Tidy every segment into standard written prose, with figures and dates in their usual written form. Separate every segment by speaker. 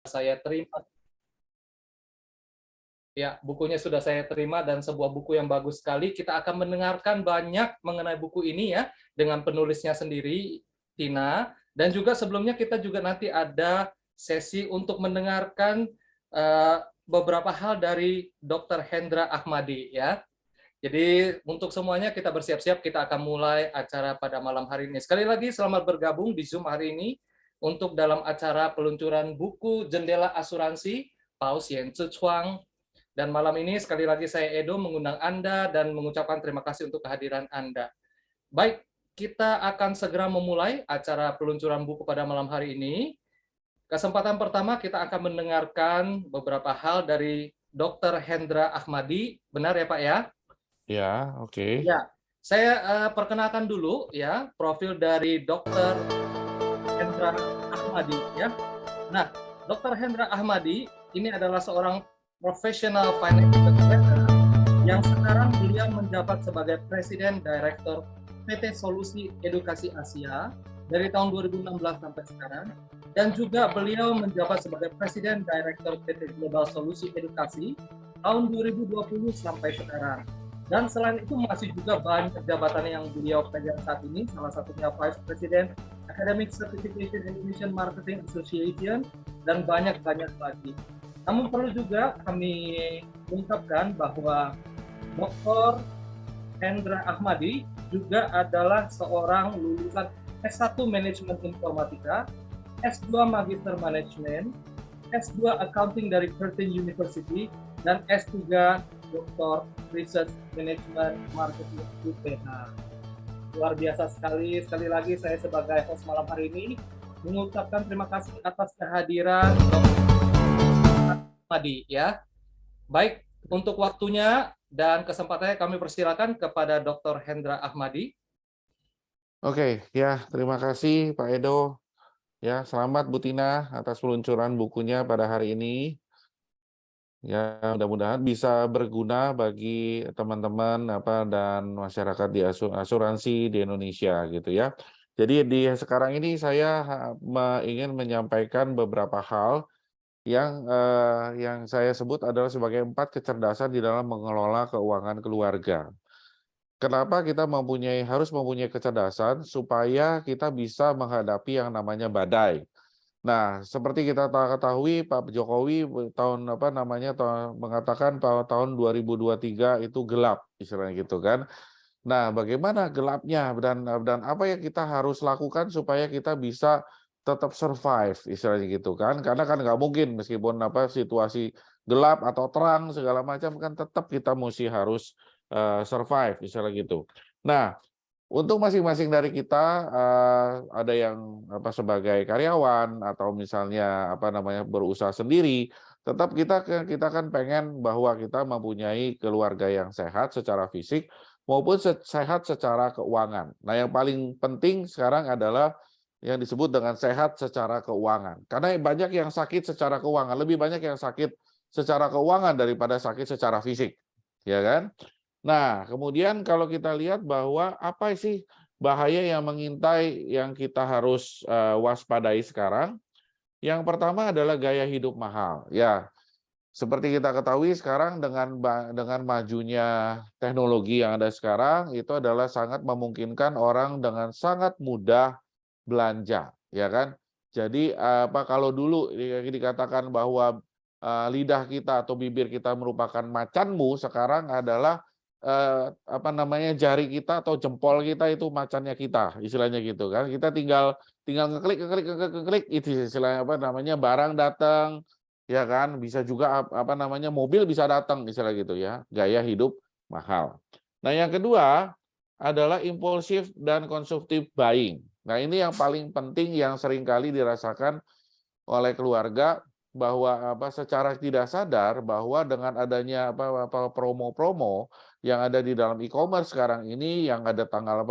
Speaker 1: saya terima. Ya, bukunya sudah saya terima dan sebuah buku yang bagus sekali. Kita akan mendengarkan banyak mengenai buku ini ya, dengan penulisnya sendiri, Tina. Dan juga sebelumnya kita juga nanti ada sesi untuk mendengarkan beberapa hal dari Dr. Hendra Ahmadi ya. Jadi untuk semuanya kita bersiap-siap, kita akan mulai acara pada malam hari ini. Sekali lagi selamat bergabung di Zoom hari ini untuk dalam acara peluncuran buku Jendela Asuransi, Paus Yen Tzu Chuang. Dan malam ini sekali lagi saya Edo mengundang Anda dan mengucapkan terima kasih untuk kehadiran Anda. Baik, kita akan segera memulai acara peluncuran buku pada malam hari ini. Kesempatan pertama kita akan mendengarkan beberapa hal dari Dr. Hendra Ahmadi. Benar ya Pak ya?
Speaker 2: Ya, oke.
Speaker 1: Ya, saya perkenalkan dulu ya profil dari Dr. Hendra Ahmadi ya. Nah, Dr. Hendra Ahmadi ini adalah seorang profesional financial advisor yang sekarang beliau menjabat sebagai Presiden Direktur PT Solusi Edukasi Asia dari tahun 2016 sampai sekarang, dan juga beliau menjabat sebagai Presiden Direktur PT Global Solusi Edukasi tahun 2020 sampai sekarang. Dan selain itu masih juga banyak jabatan yang beliau pegang saat ini, salah satunya Vice President Academic Certification Indonesian Marketing Association, dan banyak-banyak lagi. Namun perlu juga kami ungkapkan bahwa Dr. Hendra Ahmadi juga adalah seorang lulusan S1 Manajemen Informatika, S2 Magister Management, S2 Accounting dari Curtin University, dan S3 Dr. Research Management Marketing UPH. Luar biasa sekali lagi saya sebagai host malam hari ini mengucapkan terima kasih atas kehadiran Dr. Ahmadi ya. Baik, untuk waktunya dan kesempatannya kami persilakan kepada Dr. Hendra Ahmadi.
Speaker 2: Oke, ya terima kasih Pak Edo. Ya, selamat Bu Tina atas peluncuran bukunya pada hari ini. Ya, mudah-mudahan bisa berguna bagi teman-teman dan masyarakat di asuransi di Indonesia gitu ya. Jadi di sekarang ini saya ingin menyampaikan beberapa hal yang saya sebut adalah sebagai 4 kecerdasan di dalam mengelola keuangan keluarga. Kenapa kita harus mempunyai kecerdasan supaya kita bisa menghadapi yang namanya badai. Nah, seperti kita ketahui Pak Jokowi mengatakan bahwa tahun 2023 itu gelap, istilahnya gitu kan. Nah, bagaimana gelapnya dan apa yang kita harus lakukan supaya kita bisa tetap survive, istilahnya gitu kan. Karena kan nggak mungkin meskipun situasi gelap atau terang segala macam kan tetap kita harus survive, istilah gitu. Nah, untuk masing-masing dari kita ada yang sebagai karyawan atau misalnya berusaha sendiri, tetap kita kan pengen bahwa kita mempunyai keluarga yang sehat secara fisik maupun sehat secara keuangan. Nah, yang paling penting sekarang adalah yang disebut dengan sehat secara keuangan. Karena banyak yang sakit secara keuangan, lebih banyak yang sakit secara keuangan daripada sakit secara fisik, ya kan? Nah, kemudian kalau kita lihat bahwa apa sih bahaya yang mengintai yang kita harus waspadai sekarang? Yang pertama adalah gaya hidup mahal. Ya, seperti kita ketahui sekarang dengan majunya teknologi yang ada sekarang itu adalah sangat memungkinkan orang dengan sangat mudah belanja, ya kan? Jadi kalau dulu dikatakan bahwa lidah kita atau bibir kita merupakan macanmu, sekarang adalah jari kita atau jempol kita itu macannya kita, istilahnya gitu kan. Kita tinggal ngeklik itu istilahnya barang datang, ya kan, bisa juga mobil bisa datang istilah gitu ya, gaya hidup mahal. Nah, yang kedua adalah impulsif dan konsumtif buying. Nah, ini yang paling penting yang seringkali dirasakan oleh keluarga bahwa secara tidak sadar bahwa dengan adanya promo-promo yang ada di dalam e-commerce sekarang ini yang ada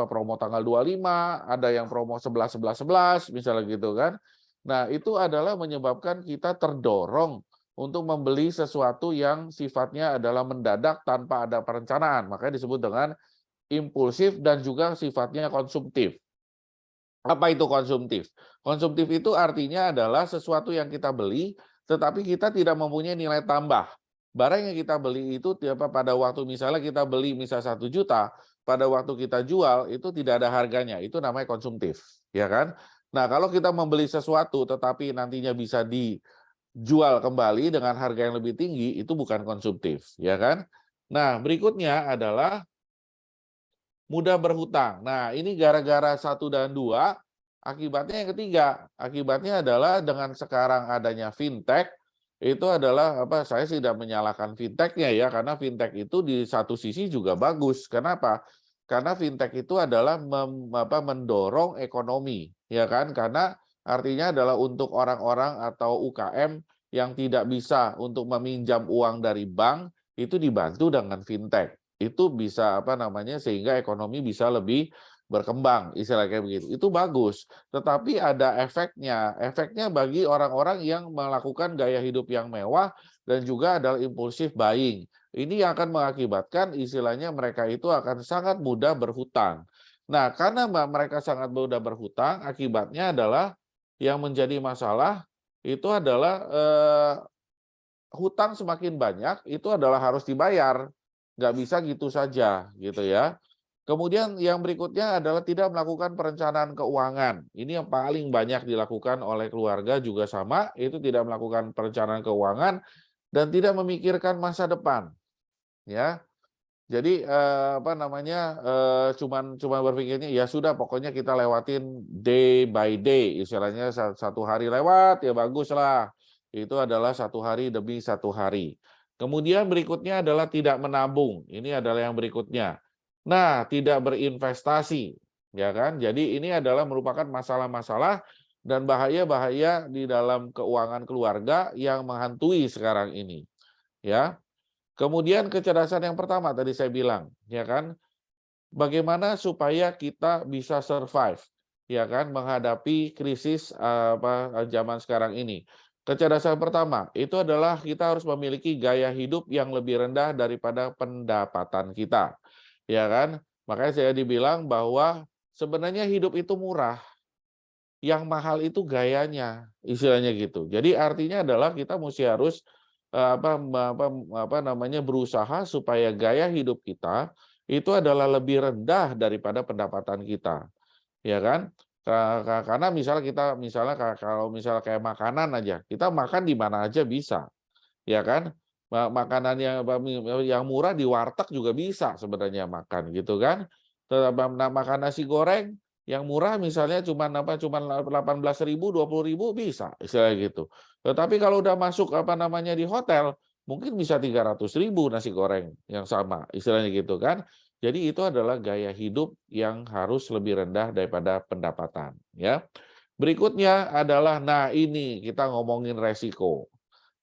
Speaker 2: promo tanggal 25, ada yang promo 11 misalnya gitu kan. Nah, itu adalah menyebabkan kita terdorong untuk membeli sesuatu yang sifatnya adalah mendadak tanpa ada perencanaan. Makanya disebut dengan impulsif dan juga sifatnya konsumtif. Apa itu konsumtif? Konsumtif itu artinya adalah sesuatu yang kita beli tetapi kita tidak mempunyai nilai tambah. Barang yang kita beli itu pada waktu misalnya kita beli misal 1 juta, pada waktu kita jual itu tidak ada harganya, itu namanya konsumtif, ya kan? Nah, kalau kita membeli sesuatu tetapi nantinya bisa dijual kembali dengan harga yang lebih tinggi, itu bukan konsumtif, ya kan? Nah, berikutnya adalah mudah berhutang. Nah, ini gara-gara 1 dan 2, akibatnya yang ketiga. Akibatnya adalah dengan sekarang adanya fintech, itu adalah apa? Saya tidak menyalahkan fintechnya ya, karena fintech itu di satu sisi juga bagus. Kenapa? Karena fintech itu adalah mendorong ekonomi, ya kan? Karena artinya adalah untuk orang-orang atau UKM yang tidak bisa untuk meminjam uang dari bank, itu dibantu dengan fintech. Itu bisa apa namanya sehingga ekonomi bisa lebih berkembang, istilahnya kayak begitu. Itu bagus, tetapi ada efeknya. Efeknya bagi orang-orang yang melakukan gaya hidup yang mewah dan juga adalah impulsif buying. Ini yang akan mengakibatkan istilahnya mereka itu akan sangat mudah berhutang. Nah, karena mereka sangat mudah berhutang, akibatnya adalah yang menjadi masalah itu adalah hutang semakin banyak, itu adalah harus dibayar. Nggak bisa gitu saja, gitu ya. Kemudian yang berikutnya adalah tidak melakukan perencanaan keuangan. Ini yang paling banyak dilakukan oleh keluarga juga sama, itu tidak melakukan perencanaan keuangan dan tidak memikirkan masa depan, ya. Jadi apa namanya cuman berpikirnya ya sudah pokoknya kita lewatin day by day, istilahnya satu hari lewat ya baguslah. Itu adalah satu hari demi satu hari. Kemudian berikutnya adalah tidak menabung. Ini adalah yang berikutnya. Nah, tidak berinvestasi, ya kan? Jadi ini adalah merupakan masalah-masalah dan bahaya-bahaya di dalam keuangan keluarga yang menghantui sekarang ini, ya. Kemudian kecerdasan yang pertama tadi saya bilang, ya kan? Bagaimana supaya kita bisa survive, ya kan, menghadapi krisis zaman sekarang ini. Kecerdasan pertama itu adalah kita harus memiliki gaya hidup yang lebih rendah daripada pendapatan kita, ya kan? Makanya saya dibilang bahwa sebenarnya hidup itu murah, yang mahal itu gayanya, istilahnya gitu. Jadi artinya adalah kita mesti harus berusaha supaya gaya hidup kita itu adalah lebih rendah daripada pendapatan kita, ya kan? Karena kalau misalnya kayak makanan aja, kita makan di mana aja bisa, ya kan? Makanan yang murah di warteg juga bisa sebenarnya makan gitu kan. Makan nasi goreng yang murah misalnya cuma 18.000, 20.000 bisa istilahnya gitu. Tetapi kalau udah masuk di hotel mungkin bisa 300.000 nasi goreng yang sama istilahnya gitu kan. Jadi itu adalah gaya hidup yang harus lebih rendah daripada pendapatan ya. Berikutnya adalah nah ini kita ngomongin resiko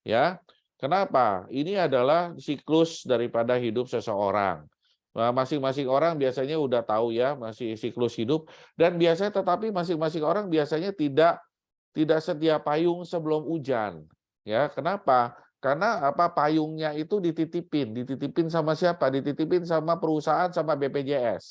Speaker 2: ya. Kenapa? Ini adalah siklus daripada hidup seseorang. Masing-masing orang biasanya udah tahu ya masih siklus hidup dan biasanya tetapi masing-masing orang biasanya tidak sedia payung sebelum hujan. Ya, kenapa? Karena payungnya itu dititipin sama siapa? Dititipin sama perusahaan sama BPJS.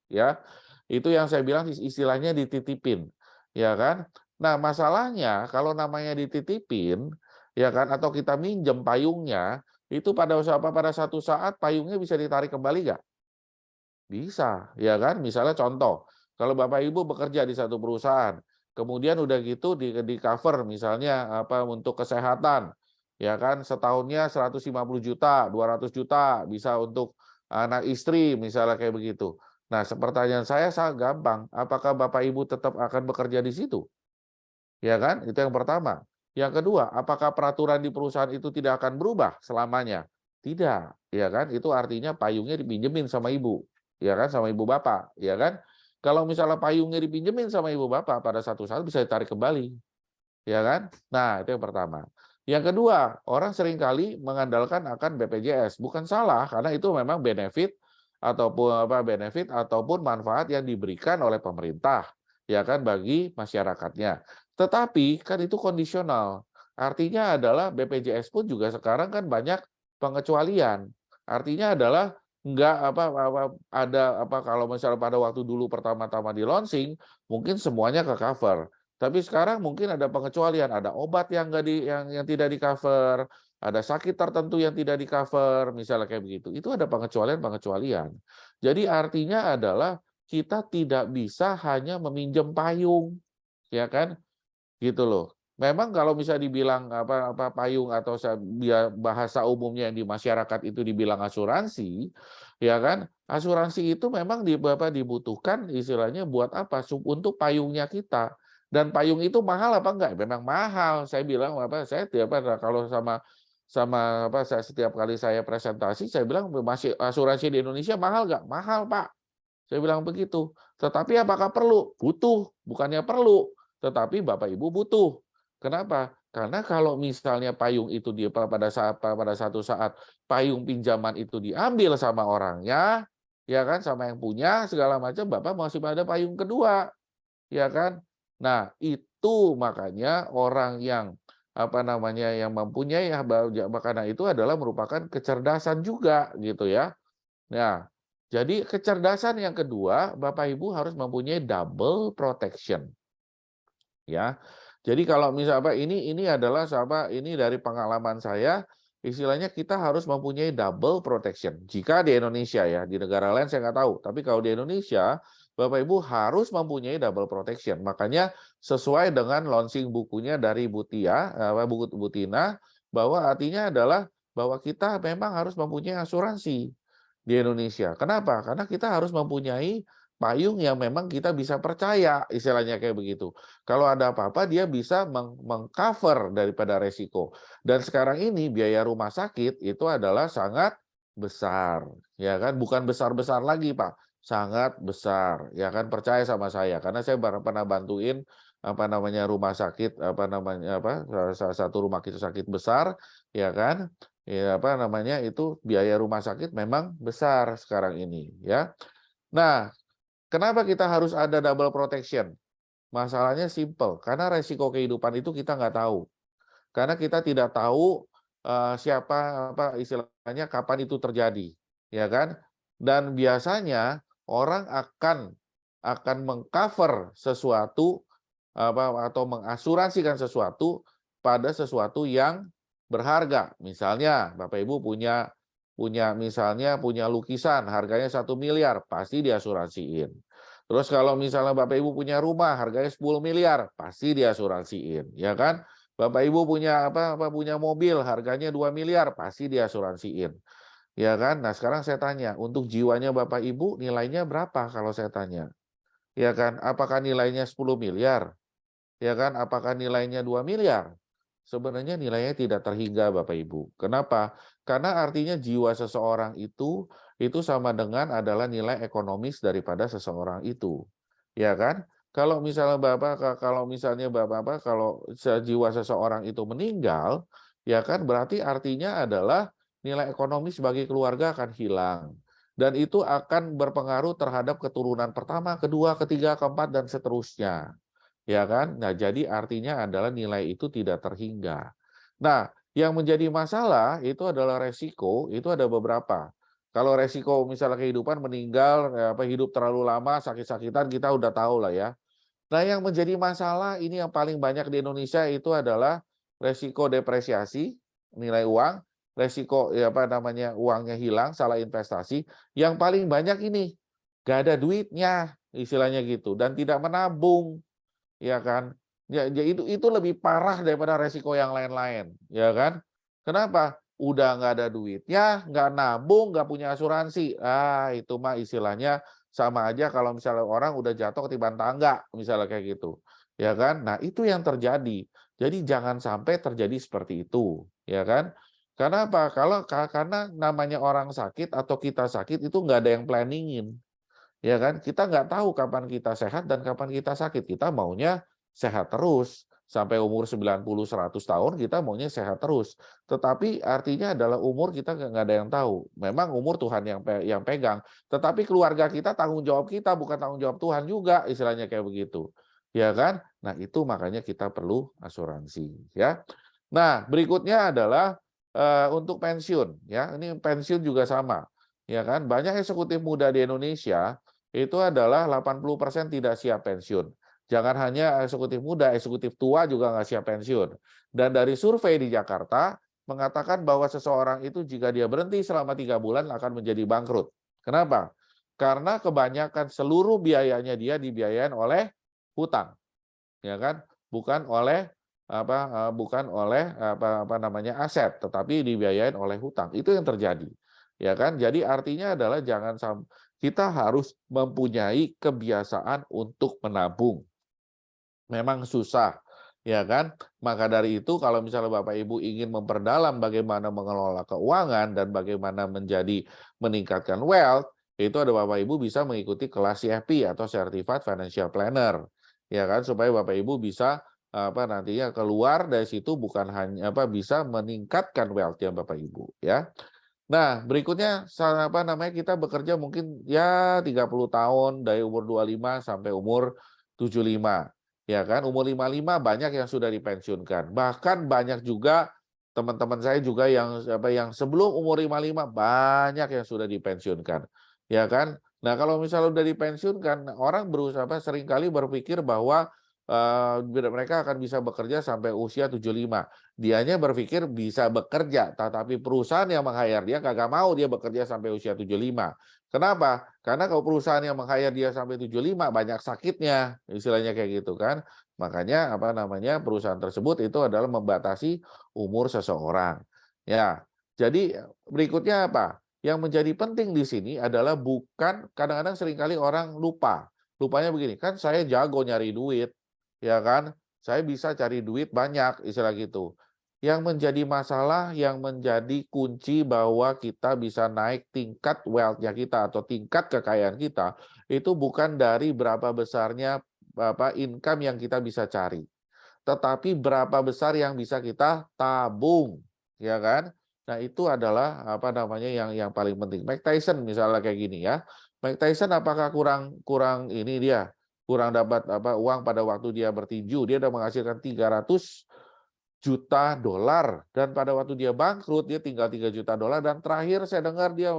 Speaker 2: Ya. Itu yang saya bilang istilahnya dititipin, ya kan? Nah, masalahnya kalau namanya dititipin ya kan atau kita minjem payungnya itu pada satu saat payungnya bisa ditarik kembali nggak? Bisa, ya kan? Misalnya contoh, kalau Bapak Ibu bekerja di satu perusahaan, kemudian udah gitu di cover misalnya untuk kesehatan, ya kan? Setahunnya 150 juta, 200 juta bisa untuk anak istri misalnya kayak begitu. Nah, pertanyaan saya sangat gampang, apakah Bapak Ibu tetap akan bekerja di situ? Ya kan? Itu yang pertama. Yang kedua, apakah peraturan di perusahaan itu tidak akan berubah selamanya? Tidak, ya kan? Itu artinya payungnya dipinjemin sama ibu, ya kan? Sama ibu bapak, ya kan? Kalau misalnya payungnya dipinjemin sama ibu bapak, pada satu saat bisa ditarik kembali, ya kan? Nah, itu yang pertama. Yang kedua, orang seringkali mengandalkan akan BPJS. Bukan salah, karena itu memang benefit ataupun manfaat yang diberikan oleh pemerintah, ya kan, bagi masyarakatnya. Tetapi kan itu kondisional. Artinya adalah BPJS pun juga sekarang kan banyak pengecualian. Artinya adalah enggak kalau misalnya pada waktu dulu pertama-tama di launching mungkin semuanya ke cover. Tapi sekarang mungkin ada pengecualian, ada obat yang nggak di yang tidak di-cover, ada sakit tertentu yang tidak di-cover, misalnya kayak begitu. Itu ada pengecualian-pengecualian. Jadi artinya adalah kita tidak bisa hanya meminjam payung, ya kan? Gitu loh. Memang kalau bisa dibilang payung atau bahasa umumnya yang di masyarakat itu dibilang asuransi, ya kan? Asuransi itu memang dibutuhkan istilahnya buat apa? Untuk payungnya kita. Dan payung itu mahal apa enggak? Memang mahal. Saya bilang saya tiap kalau sama sama saya setiap kali saya presentasi saya bilang masih asuransi di Indonesia mahal nggak? Mahal, Pak. Saya bilang begitu. Tetapi apakah perlu? Butuh, bukannya perlu. Tetapi Bapak Ibu butuh. Kenapa? Karena kalau misalnya payung itu pada satu saat payung pinjaman itu diambil sama orangnya, ya kan, sama yang punya segala macam, Bapak masih pada payung kedua, ya kan? Nah, itu makanya orang yang yang mempunyai karena itu adalah merupakan kecerdasan juga gitu ya. Nah, jadi kecerdasan yang kedua, Bapak Ibu harus mempunyai double protection, ya. Jadi kalau misalnya ini adalah ini dari pengalaman saya, istilahnya kita harus mempunyai double protection. Jika di Indonesia ya, di negara lain saya nggak tahu. Tapi kalau di Indonesia, Bapak Ibu harus mempunyai double protection. Makanya sesuai dengan launching bukunya dari buku Bu Tina, bahwa artinya adalah bahwa kita memang harus mempunyai asuransi di Indonesia. Kenapa? Karena kita harus mempunyai payung yang memang kita bisa percaya, istilahnya kayak begitu. Kalau ada apa-apa dia bisa mengcover daripada resiko. Dan sekarang ini biaya rumah sakit itu adalah sangat besar, ya kan? Bukan besar-besar lagi, Pak. Sangat besar, ya kan? Percaya sama saya karena saya pernah bantuin rumah sakit salah satu rumah sakit besar, ya kan? Ya itu biaya rumah sakit memang besar sekarang ini, ya. Nah, kenapa kita harus ada double protection? Masalahnya simple, karena resiko kehidupan itu kita nggak tahu. Karena kita tidak tahu istilahnya kapan itu terjadi, ya kan? Dan biasanya orang akan mengcover sesuatu atau mengasuransikan sesuatu pada sesuatu yang berharga. Misalnya Bapak Ibu punya punya lukisan harganya 1 miliar, pasti diasuransiin. Terus kalau misalnya Bapak Ibu punya rumah harganya 10 miliar, pasti diasuransiin, ya kan? Bapak Ibu punya punya mobil harganya 2 miliar, pasti diasuransiin. Ya kan? Nah, sekarang saya tanya, untuk jiwanya Bapak Ibu nilainya berapa kalau saya tanya? Ya kan? Apakah nilainya 10 miliar? Ya kan? Apakah nilainya 2 miliar? Sebenarnya nilainya tidak terhingga Bapak Ibu. Kenapa? Karena artinya jiwa seseorang itu sama dengan adalah nilai ekonomis daripada seseorang itu. Ya kan? Kalau misalnya Bapak kalau jiwa seseorang itu meninggal, ya kan berarti artinya adalah nilai ekonomis bagi keluarga akan hilang. Dan itu akan berpengaruh terhadap keturunan pertama, kedua, ketiga, keempat, dan seterusnya. Ya kan? Nah, jadi artinya adalah nilai itu tidak terhingga. Nah, yang menjadi masalah itu adalah resiko, itu ada beberapa. Kalau resiko misalnya kehidupan meninggal, hidup terlalu lama, sakit-sakitan, kita udah tahu lah ya. Nah, yang menjadi masalah ini yang paling banyak di Indonesia itu adalah resiko depresiasi, nilai uang, resiko uangnya hilang, salah investasi. Yang paling banyak ini, gak ada duitnya, istilahnya gitu, dan tidak menabung. Ya kan? Ya itu lebih parah daripada resiko yang lain-lain, ya kan? Kenapa? Udah nggak ada duitnya, nggak nabung, nggak punya asuransi. Itu mah istilahnya sama aja kalau misalnya orang udah jatuh ketiban tangga, misalnya kayak gitu. Ya kan? Nah, itu yang terjadi. Jadi jangan sampai terjadi seperti itu, ya kan? Karena apa? Karena namanya orang sakit atau kita sakit itu nggak ada yang planningin. Ya kan? Kita nggak tahu kapan kita sehat dan kapan kita sakit. Kita maunya sehat terus. Sampai umur 90-100 tahun kita maunya sehat terus. Tetapi artinya adalah umur kita nggak ada yang tahu. Memang umur Tuhan yang pegang. Tetapi keluarga kita tanggung jawab kita, bukan tanggung jawab Tuhan juga, istilahnya kayak begitu. Ya kan? Nah, itu makanya kita perlu asuransi. Ya. Nah, berikutnya adalah untuk pensiun. Ya, ini pensiun juga sama. Ya kan? Banyak eksekutif muda di Indonesia itu adalah 80% tidak siap pensiun. Jangan hanya eksekutif muda, eksekutif tua juga nggak siap pensiun. Dan dari survei di Jakarta mengatakan bahwa seseorang itu jika dia berhenti selama 3 bulan akan menjadi bangkrut. Kenapa? Karena kebanyakan seluruh biayanya dia dibiayain oleh hutang, ya kan? Bukan oleh bukan oleh apa namanya aset, tetapi dibiayain oleh hutang. Itu yang terjadi, ya kan? Jadi artinya adalah kita harus mempunyai kebiasaan untuk menabung. Memang susah, ya kan? Maka dari itu kalau misalnya Bapak Ibu ingin memperdalam bagaimana mengelola keuangan dan bagaimana meningkatkan wealth, itu ada Bapak Ibu bisa mengikuti kelas CFP atau Certified Financial Planner, ya kan? Supaya Bapak Ibu bisa nantinya keluar dari situ bukan hanya bisa meningkatkan wealth-nya Bapak Ibu, ya. Nah, berikutnya kita bekerja mungkin ya 30 tahun dari umur 25 sampai umur 75. Ya kan, umur 55 banyak yang sudah dipensiunkan. Bahkan banyak juga teman-teman saya juga yang sebelum umur 55 banyak yang sudah dipensiunkan. Ya kan? Nah, kalau misalnya sudah dipensiunkan, orang seringkali berpikir bahwa mereka akan bisa bekerja sampai usia 75. Dianya berpikir bisa bekerja, tetapi perusahaan yang meng-hire dia kagak mau dia bekerja sampai usia 75. Kenapa? Karena kalau perusahaan yang meng-hire dia sampai 75 banyak sakitnya, istilahnya kayak gitu kan. Makanya perusahaan tersebut itu adalah membatasi umur seseorang. Ya. Jadi berikutnya apa? Yang menjadi penting di sini adalah bukan kadang-kadang seringkali orang lupa. Lupanya begini, kan saya jago nyari duit, ya kan? Saya bisa cari duit banyak, istilah gitu. Yang menjadi masalah, yang menjadi kunci bahwa kita bisa naik tingkat wealth-nya kita atau tingkat kekayaan kita, itu bukan dari berapa besarnya income yang kita bisa cari, tetapi berapa besar yang bisa kita tabung, ya kan? Nah, itu adalah yang paling penting. Mike Tyson misalnya kayak gini ya. Mike Tyson apakah kurang ini dia? Kurang dapat uang pada waktu dia bertinju, dia udah menghasilkan 300 juta dolar dan pada waktu dia bangkrut dia tinggal 3 juta dolar dan terakhir saya dengar dia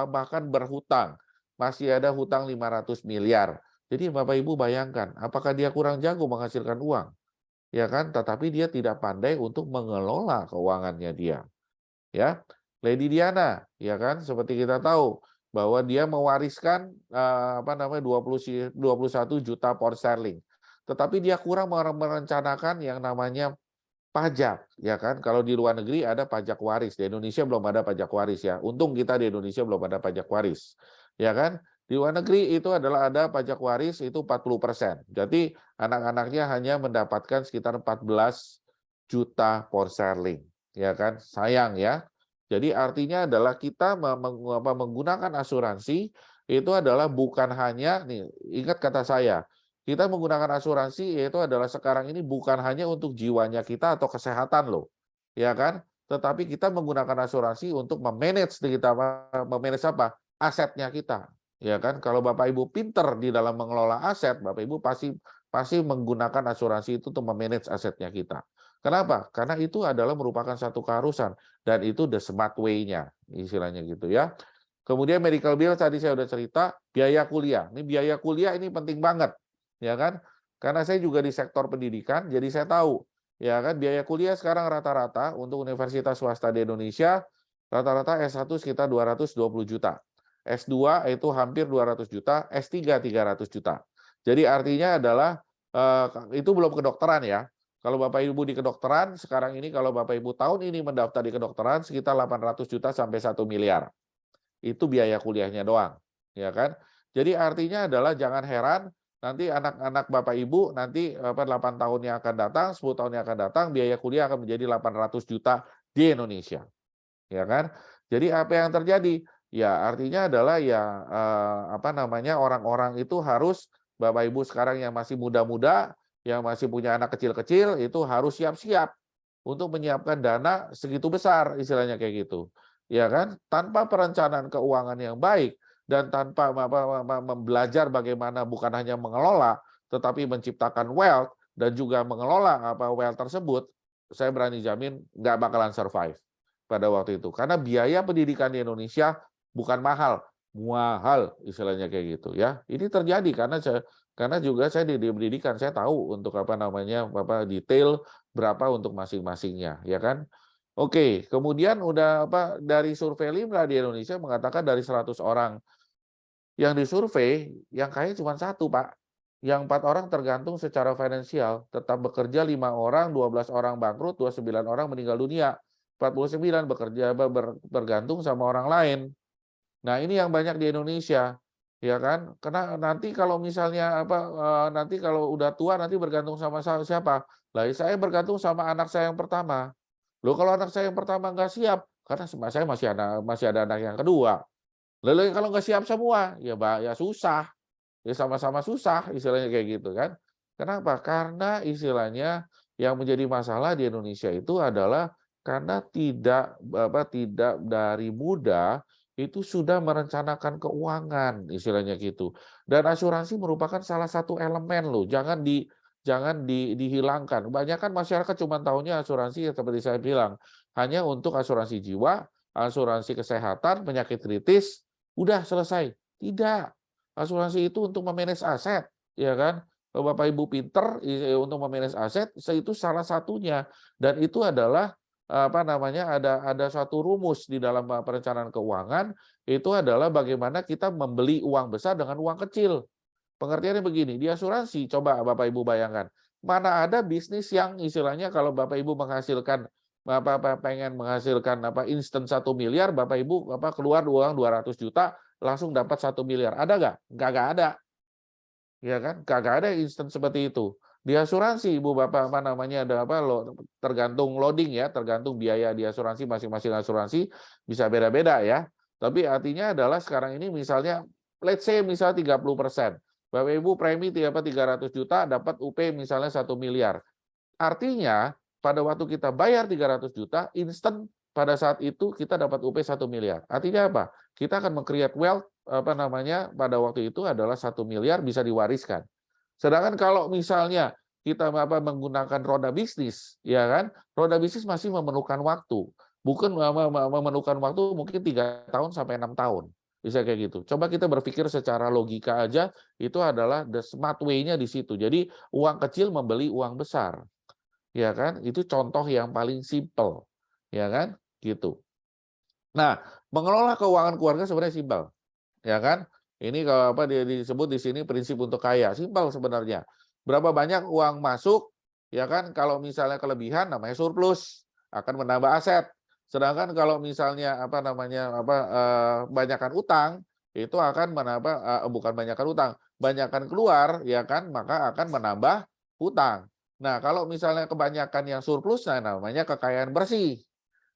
Speaker 2: bahkan berhutang. Masih ada hutang 500 miliar. Jadi Bapak Ibu bayangkan, apakah dia kurang jago menghasilkan uang? Ya kan? Tetapi dia tidak pandai untuk mengelola keuangannya dia. Ya, Lady Diana, ya kan? Seperti kita tahu bahwa dia mewariskan 21 juta pound sterling. Tetapi dia kurang merencanakan yang namanya pajak, ya kan? Kalau di luar negeri ada pajak waris, di Indonesia belum ada pajak waris ya. Untung kita di Indonesia belum ada pajak waris, ya kan? Di luar negeri itu adalah ada pajak waris itu 40%. Jadi anak-anaknya hanya mendapatkan sekitar 14 juta pound sterling, ya kan? Sayang ya. Jadi artinya adalah kita menggunakan asuransi itu adalah bukan hanya nih, ingat kata saya, kita menggunakan asuransi yaitu adalah sekarang ini bukan hanya untuk jiwanya kita atau kesehatan loh, ya kan? Tetapi kita menggunakan asuransi untuk memanage apa? Asetnya kita, ya kan? Kalau Bapak Ibu pinter di dalam mengelola aset, Bapak Ibu pasti menggunakan asuransi itu untuk memanage asetnya kita. Kenapa? Karena itu adalah merupakan satu keharusan dan itu the smart way-nya, istilahnya gitu ya. Kemudian medical bill tadi saya udah cerita, biaya kuliah. Ini biaya kuliah ini penting banget, ya kan? Karena saya juga di sektor pendidikan, jadi saya tahu, ya kan, biaya kuliah sekarang rata-rata untuk universitas swasta di Indonesia, rata-rata S1 sekitar 220 juta. S2 itu hampir 200 juta, S3 300 juta. Jadi artinya adalah, itu belum kedokteran ya. Kalau Bapak Ibu di kedokteran, sekarang ini kalau Bapak Ibu tahun ini mendaftar di kedokteran, sekitar 800 juta sampai 1 miliar. Itu biaya kuliahnya doang, ya kan? Jadi artinya adalah jangan heran nanti anak-anak Bapak Ibu nanti 8 tahun yang akan datang, 10 tahun yang akan datang biaya kuliah akan menjadi 800 juta di Indonesia. Ya kan? Jadi apa yang terjadi? Ya artinya adalah ya orang-orang itu harus Bapak Ibu sekarang yang masih muda-muda, yang masih punya anak kecil-kecil itu harus siap-siap untuk menyiapkan dana segitu besar istilahnya kayak gitu. Ya kan? Tanpa perencanaan keuangan yang baik dan tanpa belajar bagaimana bukan hanya mengelola tetapi menciptakan wealth dan juga mengelola wealth tersebut, saya berani jamin nggak bakalan survive pada waktu itu. Karena biaya pendidikan di Indonesia bukan mahal, mahal istilahnya kayak gitu ya. Ini terjadi karena juga saya di pendidikan, saya tahu untuk apa namanya, detail berapa untuk masing-masingnya, ya kan. Oke, kemudian udah dari survei LIMRA di Indonesia mengatakan dari 100 orang yang disurvei, yang kaya cuma satu, Pak. Yang 4 orang tergantung secara finansial, tetap bekerja 5 orang, 12 orang bangkrut, 29 orang meninggal dunia, 49 bekerja bergantung sama orang lain. Nah, ini yang banyak di Indonesia, ya kan? Karena nanti kalau misalnya nanti kalau udah tua nanti bergantung sama siapa? Lah, saya bergantung sama anak saya yang pertama. Loh, kalau anak saya yang pertama nggak siap, karena saya masih ada anak yang kedua. Lalu kalau nggak siap semua, ya susah, ya sama-sama susah istilahnya kayak gitu kan. Kenapa? Karena istilahnya yang menjadi masalah di Indonesia itu adalah karena tidak dari muda itu sudah merencanakan keuangan istilahnya gitu. Dan asuransi merupakan salah satu elemen loh, jangan dihilangkan. Kebanyakan masyarakat cuma tahunya asuransi ya seperti saya bilang, hanya untuk asuransi jiwa, asuransi kesehatan, penyakit kritis, udah selesai. Tidak. Asuransi itu untuk memanage aset, ya kan? Kalau Bapak Ibu pinter untuk memanage aset, itu salah satunya. Dan itu adalah ada suatu rumus di dalam perencanaan keuangan, itu adalah bagaimana kita membeli uang besar dengan uang kecil. Pengertiannya begini, di asuransi coba Bapak Ibu bayangkan, mana ada bisnis yang istilahnya kalau Bapak Ibu menghasilkan pengen menghasilkan instan 1 miliar, Bapak Ibu keluar uang 200 juta langsung dapat 1 miliar. Ada nggak? Nggak ada. Ya kan? Nggak ada instan seperti itu. Di asuransi Ibu Bapak ada tergantung loading ya, tergantung biaya di asuransi masing-masing asuransi bisa beda-beda ya. Tapi artinya adalah sekarang ini misalnya let's say misal 30%. Bapak Ibu premi 300 juta dapat UP misalnya 1 miliar. Artinya pada waktu kita bayar 300 juta, instan pada saat itu kita dapat UP 1 miliar. Artinya apa? Kita akan meng-create wealth pada waktu itu adalah 1 miliar bisa diwariskan. Sedangkan kalau misalnya kita menggunakan roda bisnis, ya kan? Roda bisnis masih memerlukan waktu. Bukan memerlukan waktu mungkin 3 tahun sampai 6 tahun. Bisa kayak gitu. Coba kita berpikir secara logika aja, itu adalah the smart way-nya di situ. Jadi uang kecil membeli uang besar. Ya kan? Itu contoh yang paling simple. Ya kan? Gitu. Nah, mengelola keuangan keluarga sebenarnya simpel. Ya kan? Ini kalau disebut di sini prinsip untuk kaya. Simpel sebenarnya. Berapa banyak uang masuk, ya kan? Kalau misalnya kelebihan namanya surplus, akan menambah aset. Sedangkan kalau misalnya banyakkan utang, itu akan menambah bukan banyakkan utang, banyakkan keluar, ya kan? Maka akan menambah hutang. Nah, kalau misalnya kebanyakan yang surplus, nah namanya kekayaan bersih,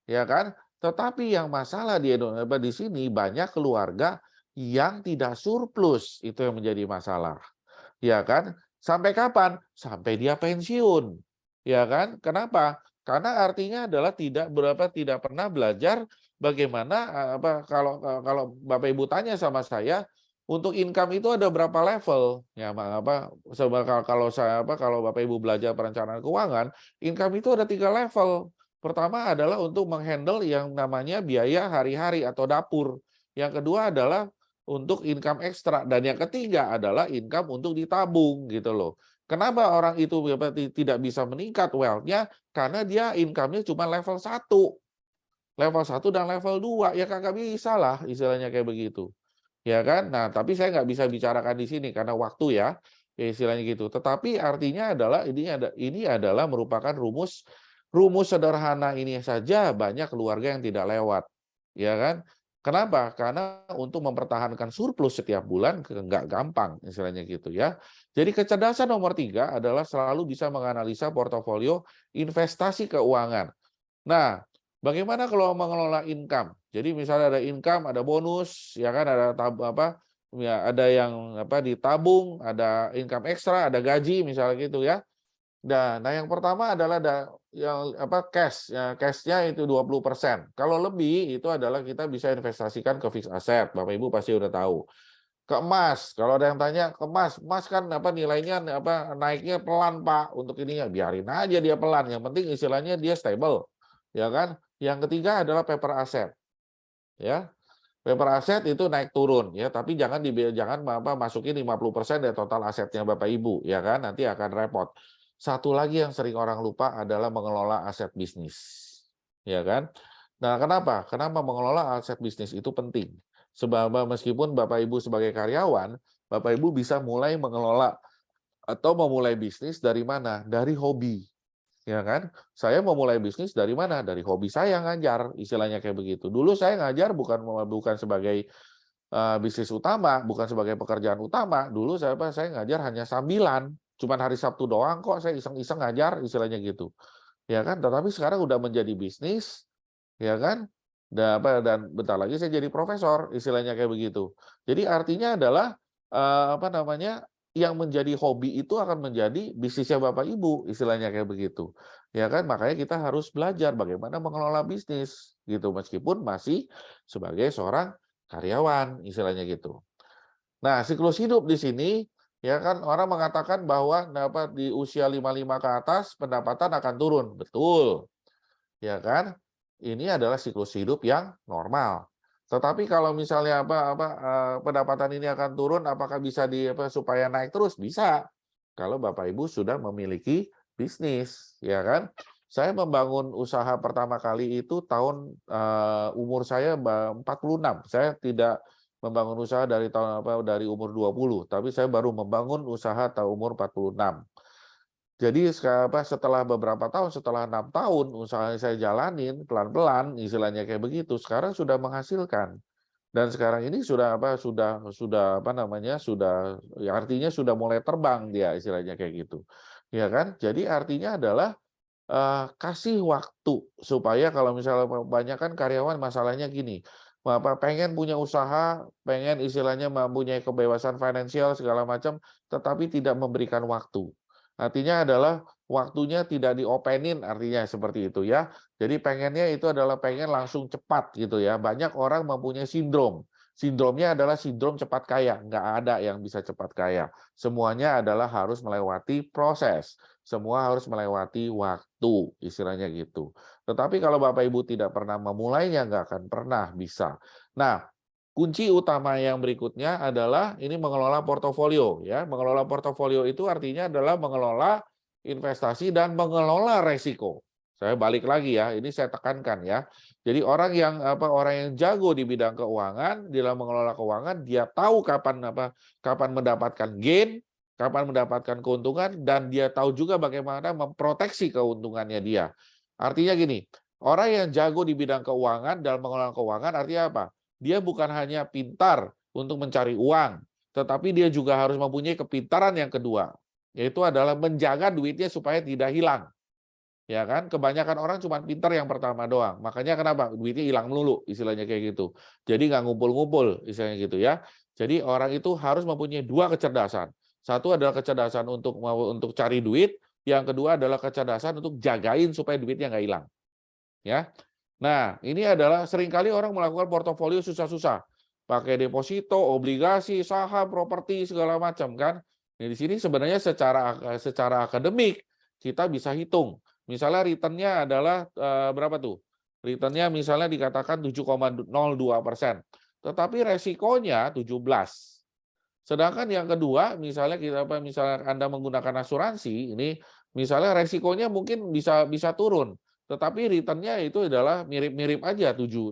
Speaker 2: ya kan? Tetapi yang masalah di Indonesia di sini banyak keluarga yang tidak surplus, itu yang menjadi masalah. Ya kan? Sampai kapan? Sampai dia pensiun. Ya kan? Kenapa? Karena artinya adalah tidak pernah belajar bagaimana kalau Bapak Ibu tanya sama saya, untuk income itu ada berapa level? Ya, kalau Bapak Ibu belajar perencanaan keuangan, income itu ada 3 level. Pertama adalah untuk menghandle yang namanya biaya hari-hari atau dapur. Yang kedua adalah untuk income ekstra, dan yang ketiga adalah income untuk ditabung gitu loh. Kenapa orang itu tidak bisa meningkat wealth-nya? Karena dia income-nya cuma level 1. Level 1 dan level 2 ya kagak bisa lah istilahnya kayak begitu. Ya kan? Nah, tapi saya nggak bisa bicarakan di sini karena waktu ya, ya istilahnya gitu. Tetapi artinya adalah ini adalah merupakan rumus sederhana ini saja banyak keluarga yang tidak lewat. Ya kan? Kenapa? Karena untuk mempertahankan surplus setiap bulan nggak gampang istilahnya gitu ya. Jadi kecerdasan nomor 3 adalah selalu bisa menganalisa portofolio investasi keuangan. Nah, bagaimana kalau mengelola income? Jadi misalnya ada income, ada bonus, ya kan, ada yang ditabung, ada income ekstra, ada gaji misalnya gitu ya. Nah, yang pertama adalah yang cash, ya cash-nya itu 20%. Kalau lebih itu adalah kita bisa investasikan ke fixed asset. Bapak Ibu pasti udah tahu. Ke emas, kalau ada yang tanya ke emas, emas kan nilainya naiknya pelan Pak untuk ininya, biarin aja dia pelan. Yang penting istilahnya dia stable, ya kan? Yang ketiga adalah paper asset, ya. Paper aset itu naik turun ya, tapi jangan masukin 50% dari total asetnya Bapak Ibu ya kan, nanti akan repot. Satu lagi yang sering orang lupa adalah mengelola aset bisnis. Ya kan? Nah, kenapa? Kenapa mengelola aset bisnis itu penting? Sebab meskipun Bapak Ibu sebagai karyawan, Bapak Ibu bisa mulai mengelola atau memulai bisnis dari mana? Dari hobi. Ya kan? Saya memulai bisnis dari mana? Dari hobi saya ngajar, istilahnya kayak begitu. Dulu saya ngajar bukan sebagai bisnis utama, bukan sebagai pekerjaan utama. Dulu saya ngajar hanya sambilan. Cuman hari Sabtu doang kok saya iseng-iseng ngajar, istilahnya gitu. Ya kan? Tetapi sekarang udah menjadi bisnis, ya kan? Dan bentar lagi saya jadi profesor, istilahnya kayak begitu. Jadi artinya adalah apa namanya? Yang menjadi hobi itu akan menjadi bisnisnya Bapak Ibu, istilahnya kayak begitu. Ya kan? Makanya kita harus belajar bagaimana mengelola bisnis gitu meskipun masih sebagai seorang karyawan, istilahnya gitu. Nah, siklus hidup di sini ya kan orang mengatakan bahwa di usia 55 ke atas pendapatan akan turun. Betul. Ya kan? Ini adalah siklus hidup yang normal. Tetapi kalau misalnya pendapatan ini akan turun, apakah bisa supaya naik terus? Bisa. Kalau Bapak Ibu sudah memiliki bisnis, ya kan? Saya membangun usaha pertama kali itu tahun umur saya 46. Saya tidak membangun usaha dari umur 20, tapi saya baru membangun usaha tahun umur 46. Jadi setelah beberapa tahun, setelah 6 tahun usaha saya jalanin pelan-pelan, istilahnya kayak begitu, sekarang sudah menghasilkan. Dan sekarang ini sudah apa namanya, ya artinya sudah mulai terbang dia, istilahnya kayak gitu. Ya kan? Jadi artinya adalah kasih waktu supaya kalau misalnya banyak kan karyawan masalahnya gini, pengen punya usaha, pengen istilahnya mempunyai kebebasan finansial segala macam, tetapi tidak memberikan waktu. Artinya adalah waktunya tidak diopenin, artinya seperti itu ya. Jadi pengennya itu adalah pengen langsung cepat gitu ya. Banyak orang mempunyai sindrom. Sindromnya adalah sindrom cepat kaya. Nggak ada yang bisa cepat kaya. Semuanya adalah harus melewati proses. Semua harus melewati waktu, istilahnya gitu. Tetapi kalau Bapak Ibu tidak pernah memulainya, nggak akan pernah bisa. Nah, kunci utama yang berikutnya adalah ini mengelola portofolio ya. Mengelola portofolio itu artinya adalah mengelola investasi dan mengelola resiko. Saya balik lagi ya, ini saya tekankan ya. Jadi orang yang jago di bidang keuangan, dalam mengelola keuangan, dia tahu kapan mendapatkan gain, kapan mendapatkan keuntungan, dan dia tahu juga bagaimana memproteksi keuntungannya dia. Artinya gini, orang yang jago di bidang keuangan dalam mengelola keuangan artinya apa? Dia bukan hanya pintar untuk mencari uang, tetapi dia juga harus mempunyai kepintaran yang kedua, yaitu adalah menjaga duitnya supaya tidak hilang. Ya kan? Kebanyakan orang cuma pintar yang pertama doang. Makanya kenapa? Duitnya hilang melulu, istilahnya kayak gitu. Jadi nggak ngumpul-ngumpul, istilahnya gitu ya. Jadi orang itu harus mempunyai dua kecerdasan. Satu adalah kecerdasan untuk cari duit, yang kedua adalah kecerdasan untuk jagain supaya duitnya nggak hilang. Ya. Nah, ini adalah seringkali orang melakukan portofolio susah-susah. Pakai deposito, obligasi, saham, properti, segala macam kan. Nah, di sini sebenarnya secara akademik kita bisa hitung. Misalnya return-nya adalah berapa tuh? Return-nya misalnya dikatakan 7,02%. Tetapi resikonya 17. Sedangkan yang kedua, misalnya misalnya Anda menggunakan asuransi, ini misalnya resikonya mungkin bisa turun. Tetapi return-nya itu adalah mirip-mirip aja 7%.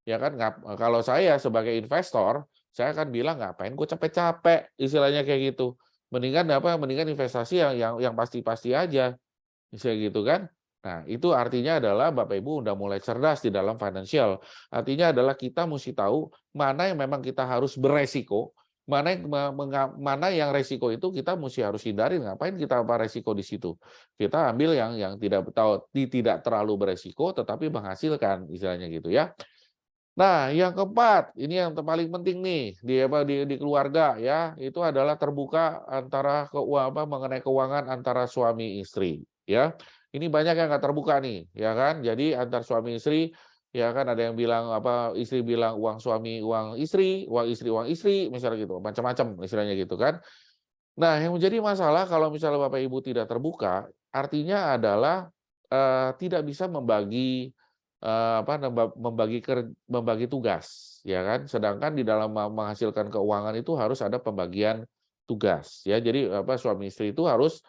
Speaker 2: Ya kan, kalau saya sebagai investor, saya akan bilang ngapain gue capek-capek, istilahnya kayak gitu. Mendingan investasi yang pasti-pasti aja. Misalnya gitu kan. Nah, itu artinya adalah Bapak Ibu udah mulai cerdas di dalam financial. Artinya adalah kita mesti tahu mana yang memang kita harus beresiko, mana yang resiko itu kita mesti harus hindari. Ngapain kita resiko di situ? Kita ambil yang tidak terlalu beresiko tetapi menghasilkan, istilahnya gitu ya. Nah, yang keempat, ini yang paling penting nih di keluarga ya, itu adalah terbuka mengenai keuangan antara suami istri ya. Ini banyak yang nggak terbuka nih, ya kan? Jadi antar suami istri, ya kan ada yang bilang istri bilang uang suami uang istri, misalnya gitu, macam-macam istilahnya gitu kan. Nah, yang menjadi masalah kalau misalnya Bapak Ibu tidak terbuka, artinya adalah tidak bisa membagi membagi tugas, ya kan. Sedangkan di dalam menghasilkan keuangan itu harus ada pembagian tugas, ya. Jadi suami istri itu harus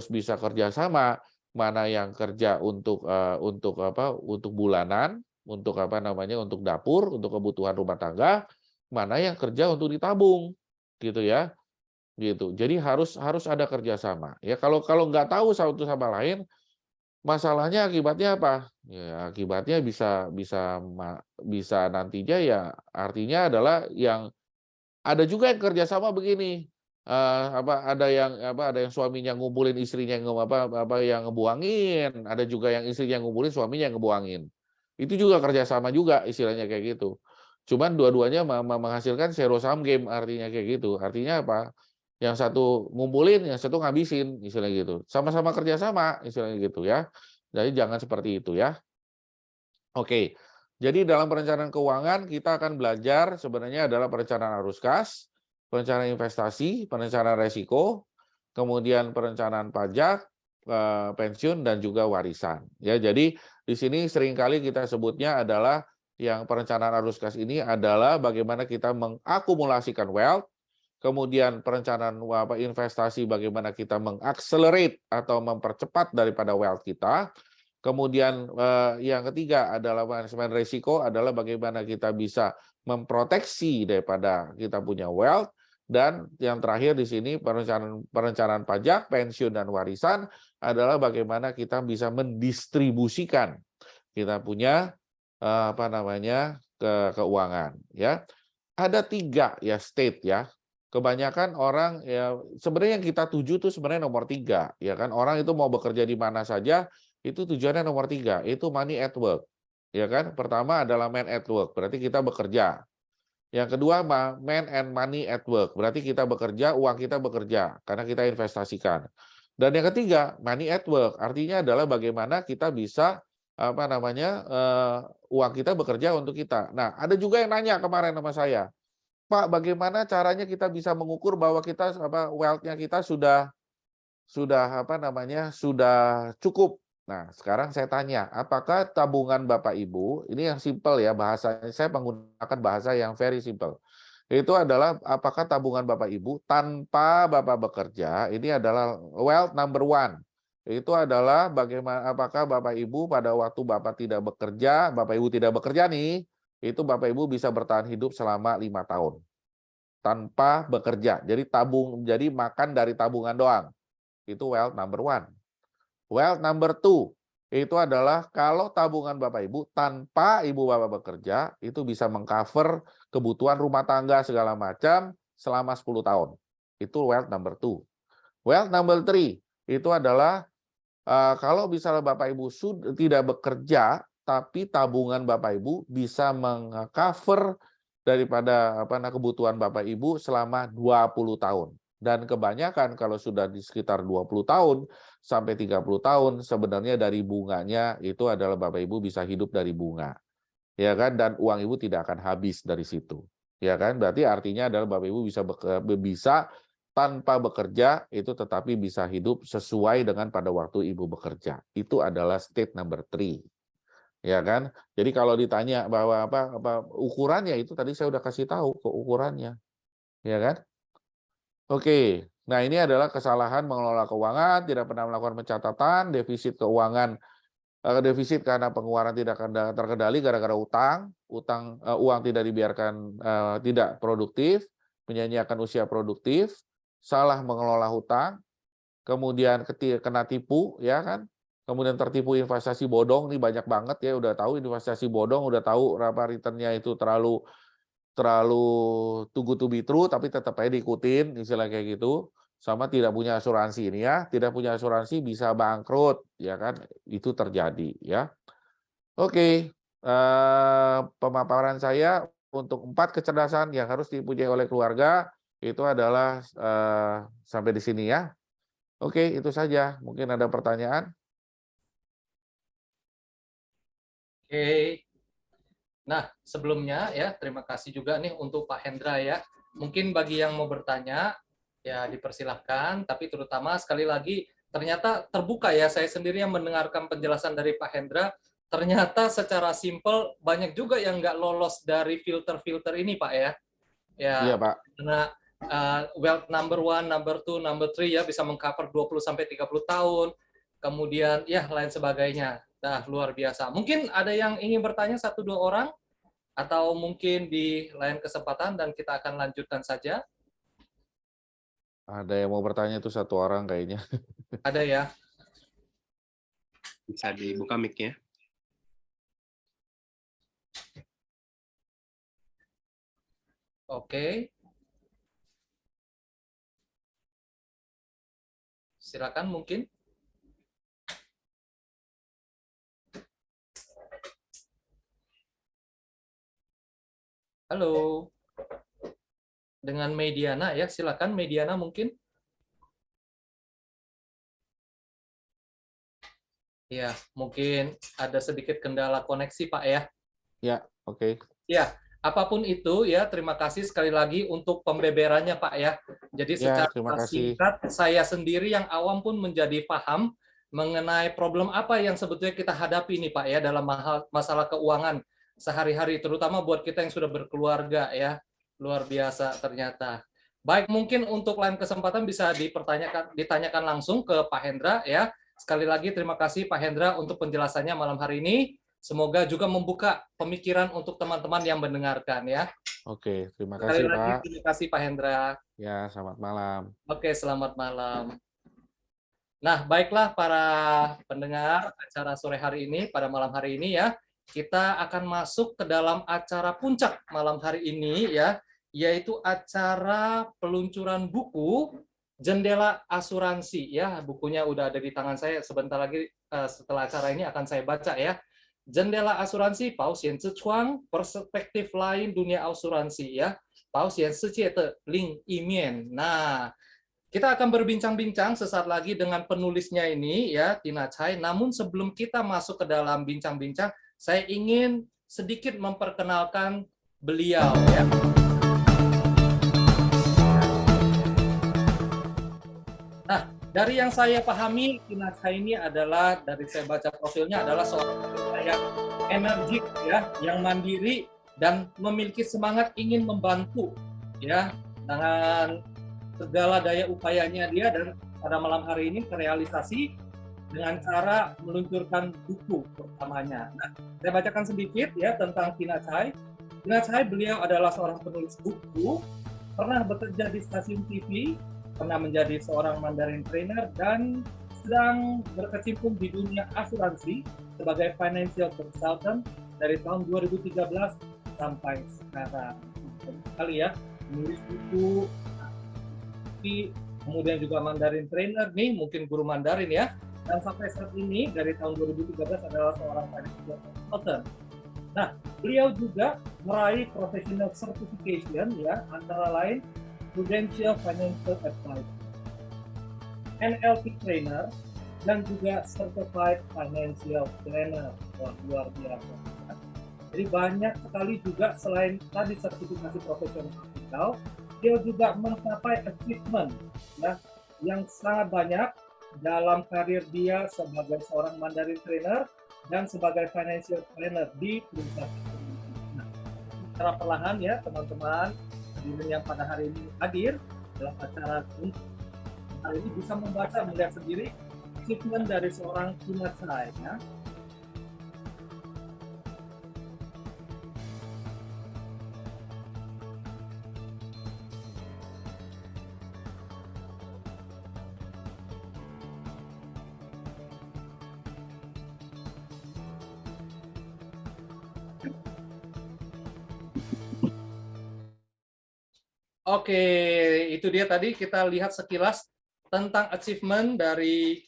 Speaker 2: bisa kerja sama, mana yang kerja untuk bulanan, untuk dapur, untuk kebutuhan rumah tangga, mana yang kerja untuk ditabung, gitu ya. Gitu. Jadi harus ada kerjasama. Ya kalau kalau nggak tahu satu sama lain, masalahnya akibatnya apa? Ya akibatnya bisa nantinya ya artinya adalah yang ada juga yang kerjasama begini, ada yang suaminya ngumpulin istrinya yang ngebuangin, ada juga yang istrinya ngumpulin suaminya yang ngebuangin. Itu juga kerjasama juga istilahnya kayak gitu. Cuman dua-duanya menghasilkan zero sum game artinya kayak gitu. Artinya apa? Yang satu ngumpulin, yang satu ngabisin istilahnya gitu. Sama-sama kerjasama istilahnya gitu ya. Jadi jangan seperti itu ya. Oke, jadi dalam perencanaan keuangan kita akan belajar sebenarnya adalah perencanaan arus kas, perencanaan investasi, perencanaan resiko, kemudian perencanaan pajak, pensiun dan juga warisan. Ya, jadi di sini seringkali kita sebutnya adalah yang perencanaan arus kas ini adalah bagaimana kita mengakumulasikan wealth, kemudian perencanaan investasi bagaimana kita mengakselerate atau mempercepat daripada wealth kita. Kemudian yang ketiga adalah manajemen risiko adalah bagaimana kita bisa memproteksi daripada kita punya wealth, dan yang terakhir di sini perencanaan pajak, pensiun dan warisan adalah bagaimana kita bisa mendistribusikan kita punya keuangan ya. Ada 3 ya state ya. Kebanyakan orang ya sebenarnya yang kita tuju tuh sebenarnya nomor 3 ya kan. Orang itu mau bekerja di mana saja itu tujuannya nomor 3, itu money at work. Ya kan? Pertama adalah man at work, berarti kita bekerja. Yang kedua man and money at work, berarti kita bekerja, uang kita bekerja karena kita investasikan. Dan yang ketiga, money at work, artinya adalah bagaimana kita bisa uang kita bekerja untuk kita. Nah, ada juga yang nanya kemarin sama saya, Pak, bagaimana caranya kita bisa mengukur bahwa kita wealth-nya kita sudah sudah cukup. Nah, sekarang saya tanya, apakah tabungan Bapak Ibu, ini yang simple ya bahasanya, saya menggunakan bahasa yang very simple. Itu adalah apakah tabungan Bapak Ibu tanpa Bapak bekerja, ini adalah wealth number 1. Itu adalah bagaimana apakah Bapak Ibu pada waktu Bapak tidak bekerja, Bapak Ibu tidak bekerja nih, itu Bapak Ibu bisa bertahan hidup selama 5 tahun tanpa bekerja. Jadi makan dari tabungan doang. Itu wealth number 1. Wealth number 2, itu adalah kalau tabungan Bapak Ibu tanpa Ibu Bapak bekerja, itu bisa mengcover kebutuhan rumah tangga segala macam selama 10 tahun. Itu wealth number 2. Wealth number 3, itu adalah kalau misalnya Bapak Ibu sudah tidak bekerja, tapi tabungan Bapak Ibu bisa mengcover daripada kebutuhan Bapak Ibu selama 20 tahun. Dan kebanyakan kalau sudah di sekitar 20 tahun sampai 30 tahun sebenarnya dari bunganya itu adalah Bapak Ibu bisa hidup dari bunga. Ya kan, dan uang Ibu tidak akan habis dari situ. Ya kan? Berarti artinya adalah Bapak Ibu bisa tanpa bekerja itu tetapi bisa hidup sesuai dengan pada waktu Ibu bekerja. Itu adalah state number 3. Ya kan? Jadi kalau ditanya bahwa ukurannya itu tadi saya udah kasih tahu ukurannya. Ya kan? Oke, nah ini adalah kesalahan mengelola keuangan, tidak pernah melakukan pencatatan, defisit keuangan, defisit karena pengeluaran tidak terkendali gara-gara uang tidak dibiarkan tidak produktif, menyanyiakan usia produktif, salah mengelola hutang, kemudian kena tipu, ya kan? Kemudian tertipu investasi bodong, ini banyak banget ya, udah tahu investasi bodong, udah tahu returnnya itu terlalu too good to be true, tapi tetap aja diikutin, istilah kayak gitu. Sama tidak punya asuransi ini ya, tidak punya asuransi bisa bangkrut, ya kan? Itu terjadi ya. Oke, pemaparan saya untuk 4 kecerdasan yang harus dipunyai oleh keluarga itu adalah sampai di sini ya. Oke, itu saja. Mungkin ada pertanyaan.
Speaker 1: Oke. Nah, sebelumnya ya terima kasih juga nih untuk Pak Hendra ya. Mungkin bagi yang mau bertanya ya dipersilahkan, tapi terutama sekali lagi ternyata terbuka ya, saya sendiri yang mendengarkan penjelasan dari Pak Hendra ternyata secara simpel banyak juga yang nggak lolos dari filter-filter ini, Pak ya. Ya,
Speaker 2: Iya, Pak.
Speaker 1: karena wealth number one, number two, number three ya bisa mengcover 20 sampai 30 tahun. Kemudian ya lain sebagainya. Nah, luar biasa. Mungkin ada yang ingin bertanya satu dua orang atau mungkin di lain kesempatan dan kita akan lanjutkan saja.
Speaker 2: Ada yang mau bertanya itu satu orang kayaknya.
Speaker 1: Ada ya?
Speaker 3: Bisa dibuka mic-nya.
Speaker 1: Oke. Silakan mungkin. Halo. Dengan Mediana ya, silakan Mediana mungkin. Ya, mungkin ada sedikit kendala koneksi Pak ya.
Speaker 2: Ya, oke.
Speaker 1: Ya, apapun itu ya, terima kasih sekali lagi untuk pembeberannya Pak ya. Jadi
Speaker 2: Ya,
Speaker 1: secara
Speaker 2: terima kasih.
Speaker 1: singkat, saya sendiri yang awam pun menjadi paham mengenai problem apa yang sebetulnya kita hadapi nih Pak ya dalam masalah keuangan sehari-hari, terutama buat kita yang sudah berkeluarga ya. Luar biasa ternyata. Baik, mungkin untuk lain kesempatan bisa ditanyakan langsung ke Pak Hendra ya. Sekali lagi terima kasih Pak Hendra untuk penjelasannya malam hari ini. Semoga juga membuka pemikiran untuk teman-teman yang mendengarkan ya.
Speaker 2: Oke, terima
Speaker 1: Sekali
Speaker 2: kasih,
Speaker 1: lagi
Speaker 2: Pak.
Speaker 1: terima kasih Pak Hendra.
Speaker 2: Ya, selamat malam.
Speaker 1: Oke, selamat malam. Nah, baiklah para pendengar acara sore hari ini, pada malam hari ini ya, kita akan masuk ke dalam acara puncak malam hari ini ya, yaitu acara peluncuran buku Jendela Asuransi ya. Bukunya udah ada di tangan saya, sebentar lagi setelah acara ini akan saya baca ya. Jendela Asuransi, Pausian Zichuang, perspektif lain dunia asuransi ya. Pausian Sejiete Ling Imien. Nah, kita akan berbincang-bincang sesaat lagi dengan penulisnya ini ya, Tina Chai. Namun sebelum kita masuk ke dalam bincang-bincang, saya ingin sedikit memperkenalkan beliau ya. Nah, dari yang saya pahami, Tina Chai ini adalah, dari saya baca profilnya, adalah seorang yang energik ya, yang mandiri dan memiliki semangat ingin membantu ya, dengan segala daya upayanya dia, dan pada malam hari ini terrealisasi dengan cara meluncurkan buku pertamanya. Nah, saya bacakan sedikit ya tentang Tina Chai. Tina Chai, beliau adalah seorang penulis buku, pernah bekerja di stasiun TV, pernah menjadi seorang Mandarin trainer, dan sedang berkecimpung di dunia asuransi sebagai financial consultant dari tahun 2013 sampai sekarang. Sekali ya, menulis buku, kemudian juga Mandarin trainer nih, mungkin guru Mandarin ya, dan sampai saat ini dari tahun 2013 adalah seorang financial consultant. Nah, beliau juga meraih professional certification ya, antara lain Prudential Financial Advisor, NLP trainer, dan juga Certified Financial Planner. Wah, luar biasa. Jadi banyak sekali juga selain tadi sertifikasi profesional, dia juga mencapai achievement ya, yang sangat banyak dalam karir dia sebagai seorang Mandarin trainer dan sebagai financial planner di perusahaan. Nah, secara perlahan ya teman-teman yang pada hari ini hadir dalam acara hari ini bisa membaca, melihat sendiri achievement dari seorang Tina Chai ya. Oke, itu dia tadi kita lihat sekilas tentang achievement dari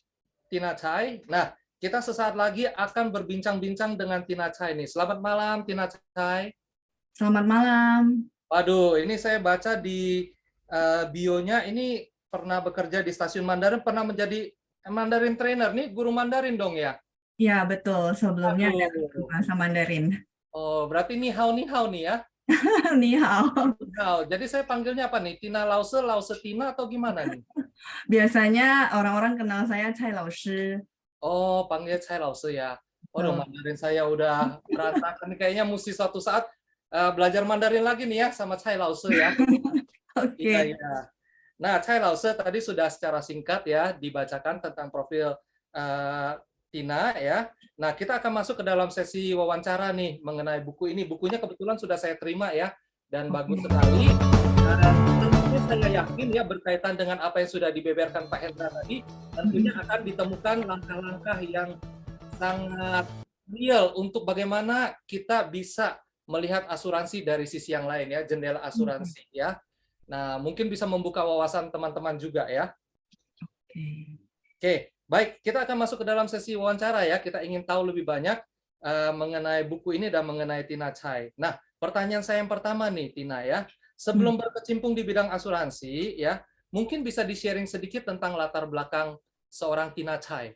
Speaker 1: Tina Chai. Nah, kita sesaat lagi akan berbincang-bincang dengan Tina Chai nih. Selamat malam, Tina Chai.
Speaker 4: Selamat malam.
Speaker 1: Waduh, ini saya baca di bio-nya, ini pernah bekerja di stasiun Mandarin, pernah menjadi Mandarin trainer. Nih guru Mandarin dong ya?
Speaker 4: Ya, betul. Sebelumnya ada
Speaker 1: Aduh.
Speaker 4: bahasa Mandarin.
Speaker 1: Oh, berarti ni hao nih ya?
Speaker 4: Ni hao.
Speaker 1: Nah, jadi saya panggilnya apa nih? Tina Lause, Lause Tina atau gimana nih?
Speaker 4: Biasanya orang-orang kenal saya Cai Lao Shi.
Speaker 1: Oh, panggil Cai Lause ya. Waduh,
Speaker 4: Betul.
Speaker 1: Mandarin saya udah berantakan. Kayaknya mesti suatu saat belajar Mandarin lagi nih ya sama Cai Lao Shi ya. Iya,
Speaker 4: Oke.
Speaker 1: iya. Nah, Cai Lao Shi tadi sudah secara singkat ya dibacakan tentang profil eh, Tina ya. Nah, kita akan masuk ke dalam sesi wawancara nih mengenai buku ini. Bukunya kebetulan sudah saya terima ya dan bagus
Speaker 4: Oke.
Speaker 1: sekali. Tentunya saya yakin ya berkaitan dengan apa yang sudah dibeberkan Pak Hendra tadi, tentunya akan ditemukan langkah-langkah yang sangat real untuk bagaimana kita bisa melihat asuransi dari sisi yang lain ya, jendela asuransi ya. Nah, mungkin bisa membuka wawasan teman-teman juga ya.
Speaker 4: Oke.
Speaker 1: Oke, baik, kita akan masuk ke dalam sesi wawancara ya. Kita ingin tahu lebih banyak mengenai buku ini dan mengenai Tina Cai. Nah, pertanyaan saya yang pertama nih, Tina ya. Sebelum berkecimpung di bidang asuransi ya, mungkin bisa di-sharing sedikit tentang latar belakang seorang Tina Cai.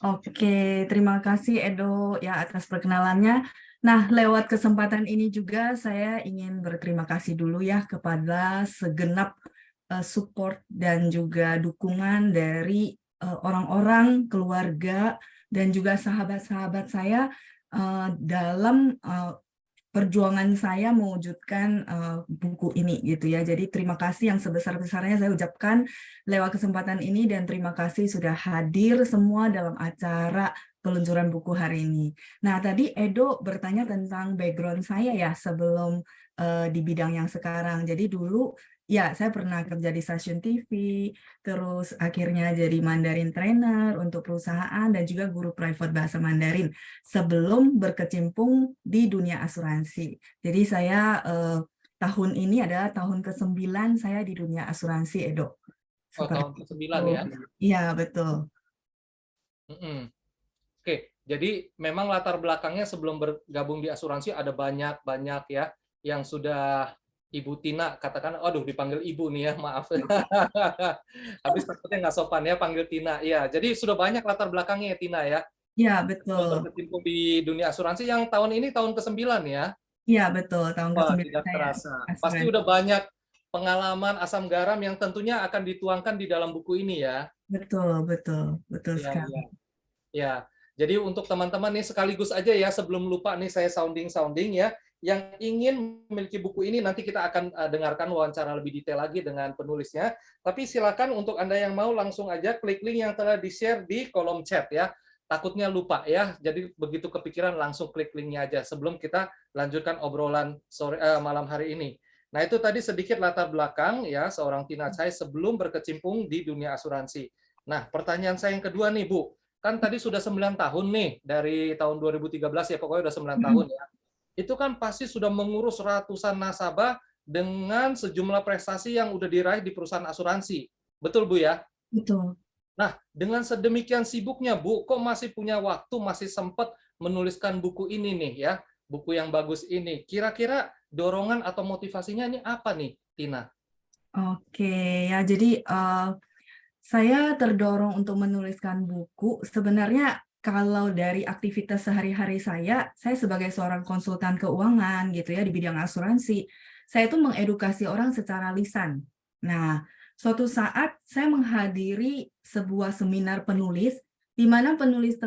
Speaker 4: Oke, terima kasih Edo ya atas perkenalannya. Nah, lewat kesempatan ini juga saya ingin berterima kasih dulu ya kepada segenap support dan juga dukungan dari orang-orang, keluarga, dan juga sahabat-sahabat saya dalam perjuangan saya mewujudkan buku ini gitu ya. Jadi terima kasih yang sebesar-besarnya saya ucapkan lewat kesempatan ini dan terima kasih sudah hadir semua dalam acara peluncuran buku hari ini. Nah, tadi Edo bertanya tentang background saya ya sebelum di bidang yang sekarang. Jadi dulu ya saya pernah kerja di stasiun TV, terus akhirnya jadi Mandarin trainer untuk perusahaan dan juga guru private bahasa Mandarin sebelum berkecimpung di dunia asuransi. Jadi saya tahun ini adalah tahun ke-9 saya di dunia asuransi, Edo.
Speaker 1: Oh, tahun
Speaker 4: Seperti
Speaker 1: ke-9
Speaker 4: itu.
Speaker 1: ya.
Speaker 4: Iya, betul.
Speaker 1: Oke, jadi memang latar belakangnya sebelum bergabung di asuransi ada banyak ya yang sudah Ibu Tina katakan, aduh dipanggil Ibu nih ya, maaf. Habis takutnya nggak sopan ya panggil Tina. Iya, jadi sudah banyak latar belakangnya ya Tina ya.
Speaker 4: Iya,
Speaker 1: Sebelum
Speaker 4: betul.
Speaker 1: berkecimpung di dunia asuransi yang tahun ini tahun ke-9 ya.
Speaker 4: Iya, betul. Tahun
Speaker 1: Wah,
Speaker 4: ke-9
Speaker 1: tidak
Speaker 4: saya
Speaker 1: terasa. Pasti
Speaker 4: asuransi.
Speaker 1: udah banyak pengalaman asam garam yang tentunya akan dituangkan di dalam buku ini ya.
Speaker 4: Betul, betul. Betul
Speaker 1: Iya, iya.
Speaker 4: sekali.
Speaker 1: Ya, jadi untuk teman-teman nih sekaligus aja ya sebelum lupa nih saya sounding ya, yang ingin memiliki buku ini nanti kita akan dengarkan wawancara lebih detail lagi dengan penulisnya. Tapi silakan untuk Anda yang mau langsung aja klik link yang telah di-share di kolom chat ya. Takutnya lupa ya. Jadi begitu kepikiran langsung klik linknya aja sebelum kita lanjutkan obrolan malam hari ini. Nah, itu tadi sedikit latar belakang ya seorang Tina Cai sebelum berkecimpung di dunia asuransi. Nah, pertanyaan saya yang kedua nih, Bu. Kan tadi sudah 9 tahun nih dari tahun 2013 ya, pokoknya udah 9 tahun ya. Itu kan pasti sudah mengurus ratusan nasabah dengan sejumlah prestasi yang udah diraih di perusahaan asuransi. Betul Bu ya?
Speaker 4: Betul.
Speaker 1: Nah, dengan sedemikian sibuknya Bu, kok masih punya waktu, masih sempat menuliskan buku ini nih ya, buku yang bagus ini. Kira-kira dorongan atau motivasinya ini apa nih, Tina?
Speaker 4: Oke, ya jadi saya terdorong untuk menuliskan buku. Sebenarnya kalau dari aktivitas sehari-hari saya sebagai seorang konsultan keuangan gitu ya di bidang asuransi, saya itu mengedukasi orang secara lisan. Nah, suatu saat saya menghadiri sebuah seminar penulis di mana penulis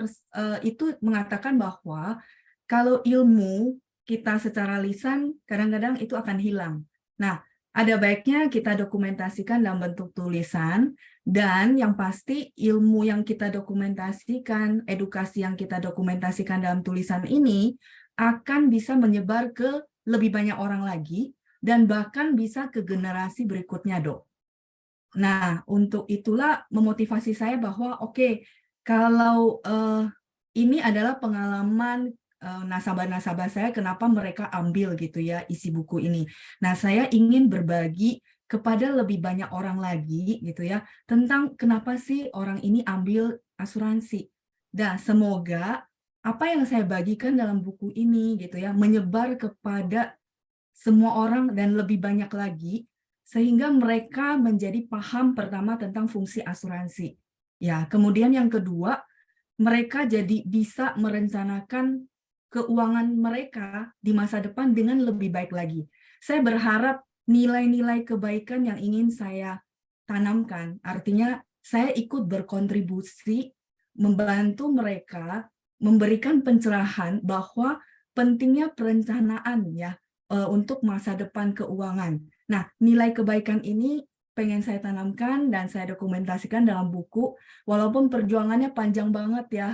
Speaker 4: itu mengatakan bahwa kalau ilmu kita secara lisan kadang-kadang itu akan hilang. Nah, ada baiknya kita dokumentasikan dalam bentuk tulisan. Dan yang pasti ilmu yang kita dokumentasikan, edukasi yang kita dokumentasikan dalam tulisan ini akan bisa menyebar ke lebih banyak orang lagi dan bahkan bisa ke generasi berikutnya, Dok. Nah, untuk itulah memotivasi saya bahwa oke, kalau ini adalah pengalaman nasabah-nasabah saya, kenapa mereka ambil gitu ya isi buku ini. Nah, saya ingin berbagi kepada lebih banyak orang lagi gitu ya tentang kenapa sih orang ini ambil asuransi. Dan semoga apa yang saya bagikan dalam buku ini gitu ya menyebar kepada semua orang dan lebih banyak lagi sehingga mereka menjadi paham pertama tentang fungsi asuransi. Ya, kemudian yang kedua, mereka jadi bisa merencanakan keuangan mereka di masa depan dengan lebih baik lagi. Saya berharap nilai-nilai kebaikan yang ingin saya tanamkan, artinya saya ikut berkontribusi membantu mereka memberikan pencerahan bahwa pentingnya perencanaan ya untuk masa depan keuangan. Nah, nilai kebaikan ini pengen saya tanamkan dan saya dokumentasikan dalam buku, walaupun perjuangannya panjang banget ya,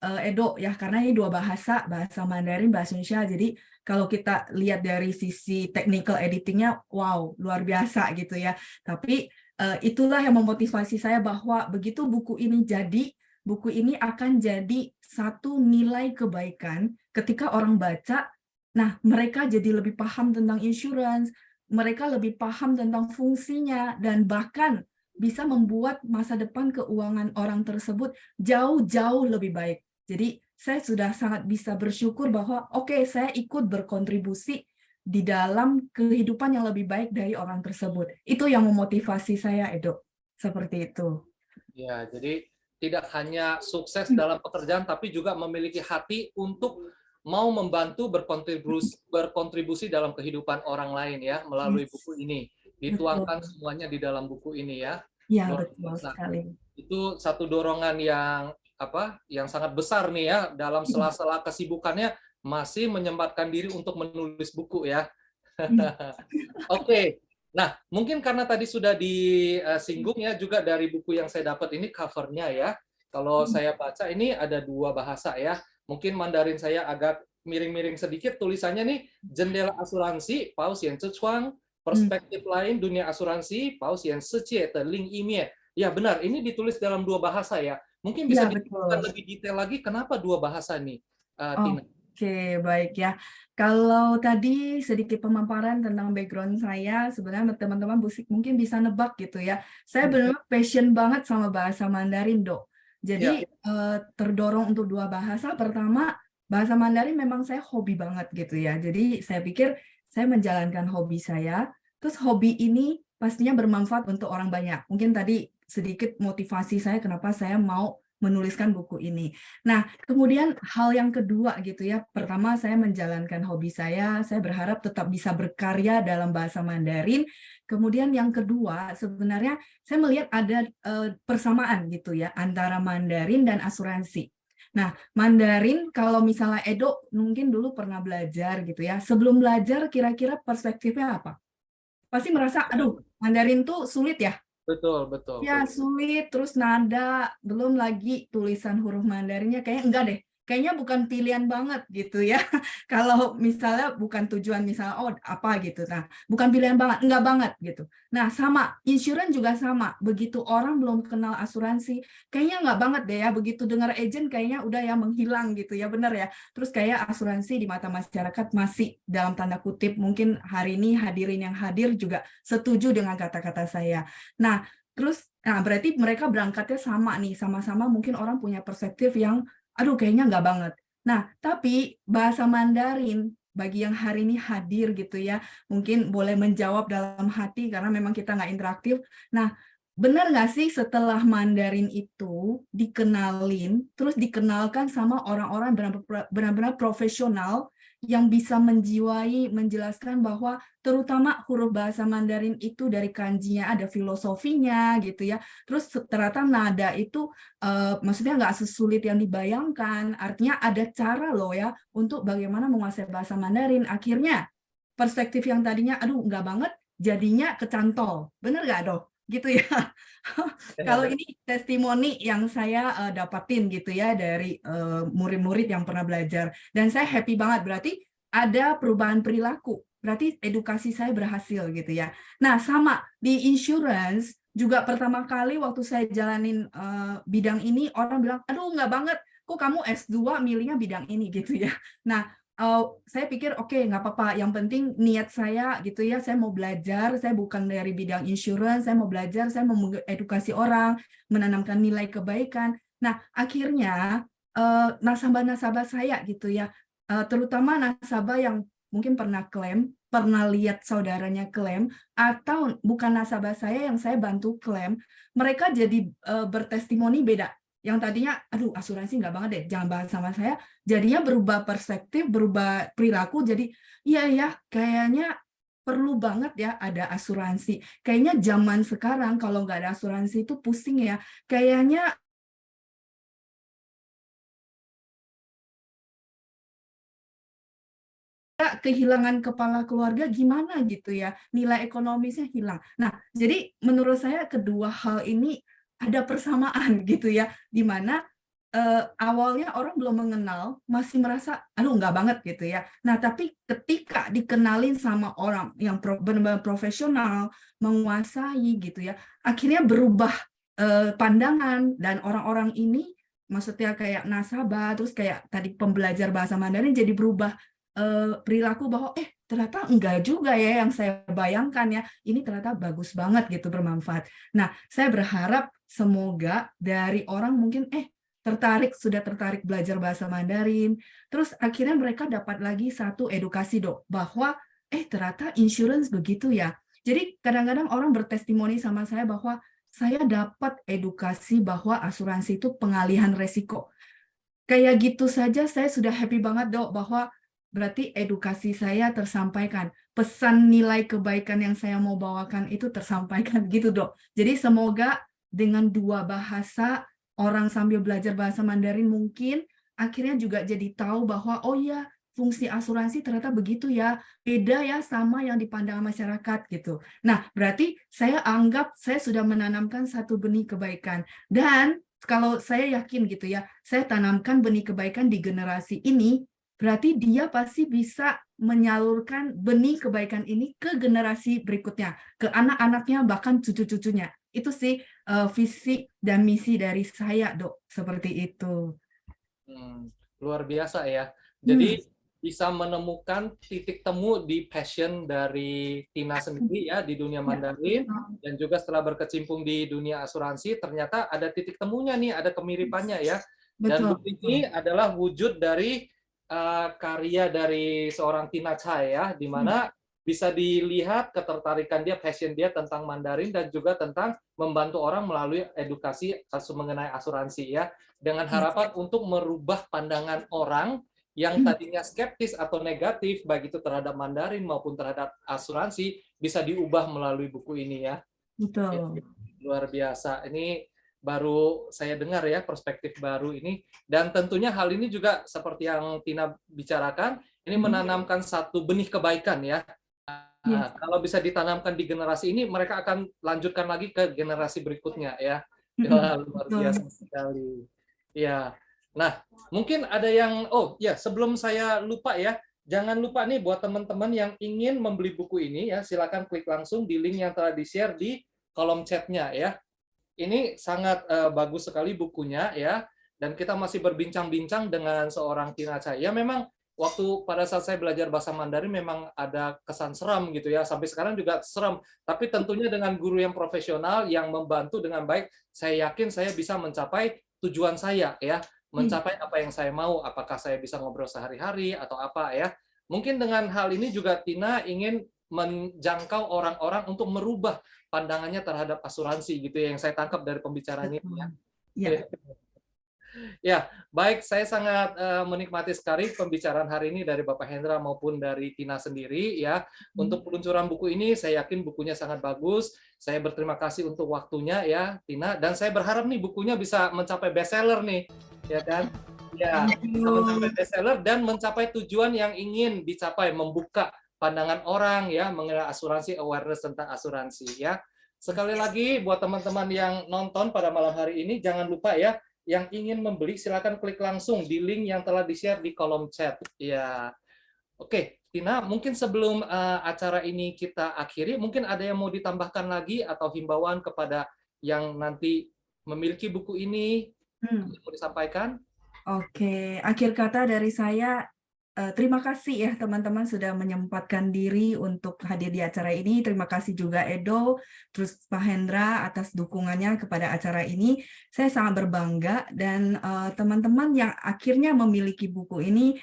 Speaker 4: Edo ya, karena ini dua bahasa, bahasa Mandarin, bahasa Indonesia. Jadi kalau kita lihat dari sisi technical editingnya, wow, luar biasa gitu ya. Tapi itulah yang memotivasi saya bahwa begitu buku ini jadi, buku ini akan jadi satu nilai kebaikan ketika orang baca. Nah, mereka jadi lebih paham tentang insurance, mereka lebih paham tentang fungsinya, dan bahkan bisa membuat masa depan keuangan orang tersebut jauh-jauh lebih baik. Jadi, saya sudah sangat bisa bersyukur bahwa, oke, saya ikut berkontribusi di dalam kehidupan yang lebih baik dari orang tersebut. Itu yang memotivasi saya, Edo. Seperti itu.
Speaker 1: Ya, jadi tidak hanya sukses dalam pekerjaan, tapi juga memiliki hati untuk mau membantu berkontribusi dalam kehidupan orang lain ya, melalui buku ini. Dituangkan semuanya di dalam buku ini ya.
Speaker 4: Ya, betul sekali.
Speaker 1: Itu satu dorongan yang sangat besar nih ya, dalam sela-sela kesibukannya masih menyempatkan diri untuk menulis buku ya. Oke. Nah, mungkin karena tadi sudah disinggung ya juga dari buku yang saya dapat ini covernya ya. Kalau saya baca ini ada dua bahasa ya. Mungkin Mandarin saya agak miring-miring sedikit, tulisannya nih jendela asuransi, Pao Xian Zhichuang, perspektif lain dunia asuransi, Pao Xian Sicie Ling Imie. Ya benar, ini ditulis dalam dua bahasa ya. Mungkin bisa dijelaskan lebih detail lagi kenapa dua bahasa nih, Tina?
Speaker 4: Oke, baik ya. Kalau tadi sedikit pemaparan tentang background saya, sebenarnya teman-teman mungkin bisa nebak gitu ya. Saya benar passion banget sama bahasa Mandarin, Dok. Jadi terdorong untuk dua bahasa. Pertama, bahasa Mandarin memang saya hobi banget gitu ya. Jadi saya pikir saya menjalankan hobi saya. Terus hobi ini pastinya bermanfaat untuk orang banyak. Mungkin tadi sedikit motivasi saya kenapa saya mau menuliskan buku ini. Nah, kemudian hal yang kedua gitu ya. Pertama, saya menjalankan hobi saya berharap tetap bisa berkarya dalam bahasa Mandarin. Kemudian yang kedua, sebenarnya saya melihat ada persamaan gitu ya antara Mandarin dan asuransi. Nah, Mandarin kalau misalnya Edo mungkin dulu pernah belajar gitu ya. Sebelum belajar kira-kira perspektifnya apa? Pasti merasa, aduh, Mandarin tuh sulit ya.
Speaker 1: Betul.
Speaker 4: Ya, sulit, terus nada, belum lagi tulisan huruf Mandarinnya kayaknya enggak deh. Kayaknya bukan pilihan banget gitu ya. Kalau misalnya bukan tujuan misalnya, oh apa gitu. Nah, bukan pilihan banget, enggak banget gitu. Nah, sama, insurance juga sama. Begitu orang belum kenal asuransi, kayaknya enggak banget deh ya. Begitu dengar agent kayaknya udah ya menghilang gitu ya, benar ya. Terus kayak asuransi di mata masyarakat masih dalam tanda kutip, mungkin hari ini hadirin yang hadir juga setuju dengan kata-kata saya. Nah, berarti mereka berangkatnya sama nih, sama-sama mungkin orang punya perspektif yang, aduh kayaknya nggak banget. Nah, tapi bahasa Mandarin, bagi yang hari ini hadir gitu ya, mungkin boleh menjawab dalam hati karena memang kita nggak interaktif. Nah, benar nggak sih setelah Mandarin itu dikenalin, terus dikenalkan sama orang-orang benar-benar profesional yang bisa menjiwai, menjelaskan bahwa terutama huruf bahasa Mandarin itu dari kanjinya ada filosofinya gitu ya. Terus ternyata nada itu maksudnya nggak sesulit yang dibayangkan. Artinya ada cara loh ya untuk bagaimana menguasai bahasa Mandarin. Akhirnya perspektif yang tadinya aduh nggak banget jadinya kecantol. Bener nggak dong? Gitu ya. Kalau ini testimoni yang saya dapatin gitu ya dari murid-murid yang pernah belajar. Dan saya happy banget, berarti ada perubahan perilaku. Berarti edukasi saya berhasil gitu ya. Nah, sama di insurance juga pertama kali waktu saya jalanin bidang ini, orang bilang, aduh nggak banget, kok kamu S2 milihnya bidang ini gitu ya. Nah, saya pikir oke, nggak apa-apa, yang penting niat saya gitu ya, saya mau belajar, saya bukan dari bidang insurance, saya mau belajar, saya mau mengedukasi orang, menanamkan nilai kebaikan. Nah, akhirnya nasabah-nasabah saya gitu ya, terutama nasabah yang mungkin pernah klaim, pernah lihat saudaranya klaim, atau bukan nasabah saya yang saya bantu klaim, mereka jadi bertestimoni beda. Yang tadinya, aduh asuransi nggak banget deh, jangan bahas sama saya, jadinya berubah perspektif, berubah perilaku, jadi iya ya, kayaknya perlu banget ya ada asuransi. Kayaknya zaman sekarang kalau nggak ada asuransi itu pusing ya, kayaknya kita kehilangan kepala keluarga gimana gitu ya, nilai ekonomisnya hilang. Nah, jadi menurut saya kedua hal ini ada persamaan gitu ya, di mana awalnya orang belum mengenal, masih merasa, aduh nggak banget gitu ya. Nah, tapi ketika dikenalin sama orang yang benar-benar profesional, menguasai gitu ya, akhirnya berubah pandangan, dan orang-orang ini, maksudnya kayak nasabah, terus kayak tadi pembelajar bahasa Mandarin jadi berubah perilaku bahwa, ternyata enggak juga ya yang saya bayangkan ya, ini ternyata bagus banget gitu, bermanfaat. Nah, saya berharap semoga dari orang mungkin, sudah tertarik belajar bahasa Mandarin, terus akhirnya mereka dapat lagi satu edukasi Dok, bahwa ternyata insurance begitu ya. Jadi kadang-kadang orang bertestimoni sama saya bahwa saya dapat edukasi bahwa asuransi itu pengalihan resiko. Kayak gitu saja saya sudah happy banget Dok, bahwa berarti edukasi saya tersampaikan. Pesan nilai kebaikan yang saya mau bawakan itu tersampaikan gitu Dok. Jadi semoga dengan dua bahasa, orang sambil belajar bahasa Mandarin mungkin akhirnya juga jadi tahu bahwa oh ya, fungsi asuransi ternyata begitu ya, beda ya sama yang dipandang masyarakat gitu. Nah, berarti saya anggap saya sudah menanamkan satu benih kebaikan. Dan kalau saya yakin gitu ya, saya tanamkan benih kebaikan di generasi ini, berarti dia pasti bisa menyalurkan benih kebaikan ini ke generasi berikutnya, ke anak-anaknya, bahkan cucu-cucunya. Itu sih visi dan misi dari saya, Dok. Seperti itu.
Speaker 1: Luar biasa ya.
Speaker 4: Hmm.
Speaker 1: Jadi bisa menemukan titik temu di passion dari Tina sendiri ya di dunia Mandarin, dan juga setelah berkecimpung di dunia asuransi ternyata ada titik temunya nih, ada kemiripannya ya. Dan
Speaker 4: Betul.
Speaker 1: buku ini adalah wujud dari karya dari seorang Tina Chai ya, di mana bisa dilihat ketertarikan dia, passion dia tentang Mandarin dan juga tentang membantu orang melalui edukasi mengenai asuransi ya, dengan harapan untuk merubah pandangan orang yang tadinya skeptis atau negatif baik itu terhadap Mandarin maupun terhadap asuransi bisa diubah melalui buku ini ya.
Speaker 4: Betul.
Speaker 1: Luar biasa. Ini baru saya dengar ya perspektif baru ini, dan tentunya hal ini juga seperti yang Tina bicarakan, ini menanamkan satu benih kebaikan ya.
Speaker 4: Yes.
Speaker 1: Kalau bisa ditanamkan di generasi ini, mereka akan lanjutkan lagi ke generasi berikutnya ya. Luar biasa sekali. Ya. Nah, mungkin ada yang, oh ya sebelum saya lupa ya, jangan lupa nih buat teman-teman yang ingin membeli buku ini ya, silakan klik langsung di link yang telah di-share di kolom chatnya ya. Ini sangat bagus sekali bukunya ya, dan kita masih berbincang-bincang dengan seorang Tina Chai. Ya memang waktu pada saat saya belajar bahasa Mandarin memang ada kesan seram gitu ya, sampai sekarang juga seram. Tapi tentunya dengan guru yang profesional yang membantu dengan baik, saya yakin saya bisa mencapai tujuan saya ya, mencapai apa yang saya mau. Apakah saya bisa ngobrol sehari-hari atau apa ya? Mungkin dengan hal ini juga Tina ingin menjangkau orang-orang untuk merubah pandangannya terhadap asuransi gitu ya, yang saya tangkap dari pembicaraan ini ya.
Speaker 4: Ya.
Speaker 1: Ya, baik, saya sangat menikmati sekali pembicaraan hari ini dari Bapak Hendra maupun dari Tina sendiri ya. Untuk peluncuran buku ini saya yakin bukunya sangat bagus. Saya berterima kasih untuk waktunya ya, Tina, dan saya berharap nih bukunya bisa mencapai bestseller nih, ya kan? Ya, bisa mencapai bestseller dan mencapai tujuan yang ingin dicapai, membuka pandangan orang ya mengenai asuransi, awareness tentang asuransi ya. Sekali lagi buat teman-teman yang nonton pada malam hari ini, jangan lupa ya, yang ingin membeli silakan klik langsung di link yang telah di-share di kolom chat. Ya. Oke, Tina, mungkin sebelum acara ini kita akhiri, mungkin ada yang mau ditambahkan lagi atau himbauan kepada yang nanti memiliki buku ini mau disampaikan?
Speaker 4: Oke, akhir kata dari saya, terima kasih ya teman-teman sudah menyempatkan diri untuk hadir di acara ini. Terima kasih juga Edo, terus Pak Hendra atas dukungannya kepada acara ini. Saya sangat berbangga, dan teman-teman yang akhirnya memiliki buku ini,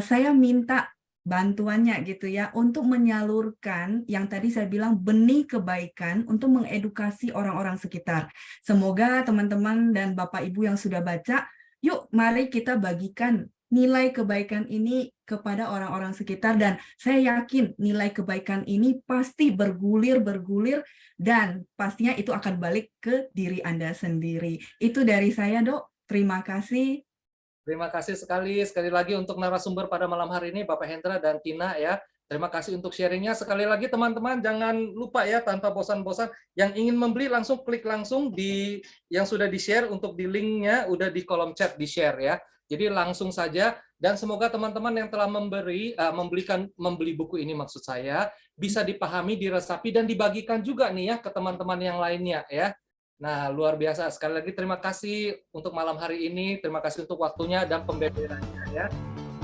Speaker 4: saya minta bantuannya gitu ya, untuk menyalurkan yang tadi saya bilang benih kebaikan untuk mengedukasi orang-orang sekitar. Semoga teman-teman dan Bapak Ibu yang sudah baca, yuk mari kita bagikan nilai kebaikan ini kepada orang-orang sekitar, dan saya yakin nilai kebaikan ini pasti bergulir, dan pastinya itu akan balik ke diri Anda sendiri. Itu dari saya, Dok. Terima kasih.
Speaker 1: Terima kasih sekali lagi untuk narasumber pada malam hari ini, Bapak Hendra dan Tina ya. Terima kasih untuk sharingnya. Sekali lagi teman-teman jangan lupa ya, tanpa bosan-bosan, yang ingin membeli langsung klik langsung di yang sudah di-share, untuk di linknya udah di kolom chat di-share ya. Jadi langsung saja, dan semoga teman-teman yang telah membeli buku ini, maksud saya, bisa dipahami, diresapi, dan dibagikan juga nih ya ke teman-teman yang lainnya ya. Nah, luar biasa. Sekali lagi terima kasih untuk malam hari ini. Terima kasih untuk waktunya dan pembeberannya ya.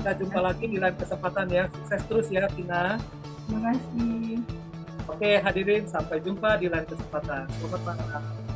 Speaker 1: Kita jumpa lagi di lain kesempatan ya. Sukses terus ya, Tina.
Speaker 4: Terima kasih.
Speaker 1: Oke, hadirin. Sampai jumpa di lain kesempatan. Selamat malam.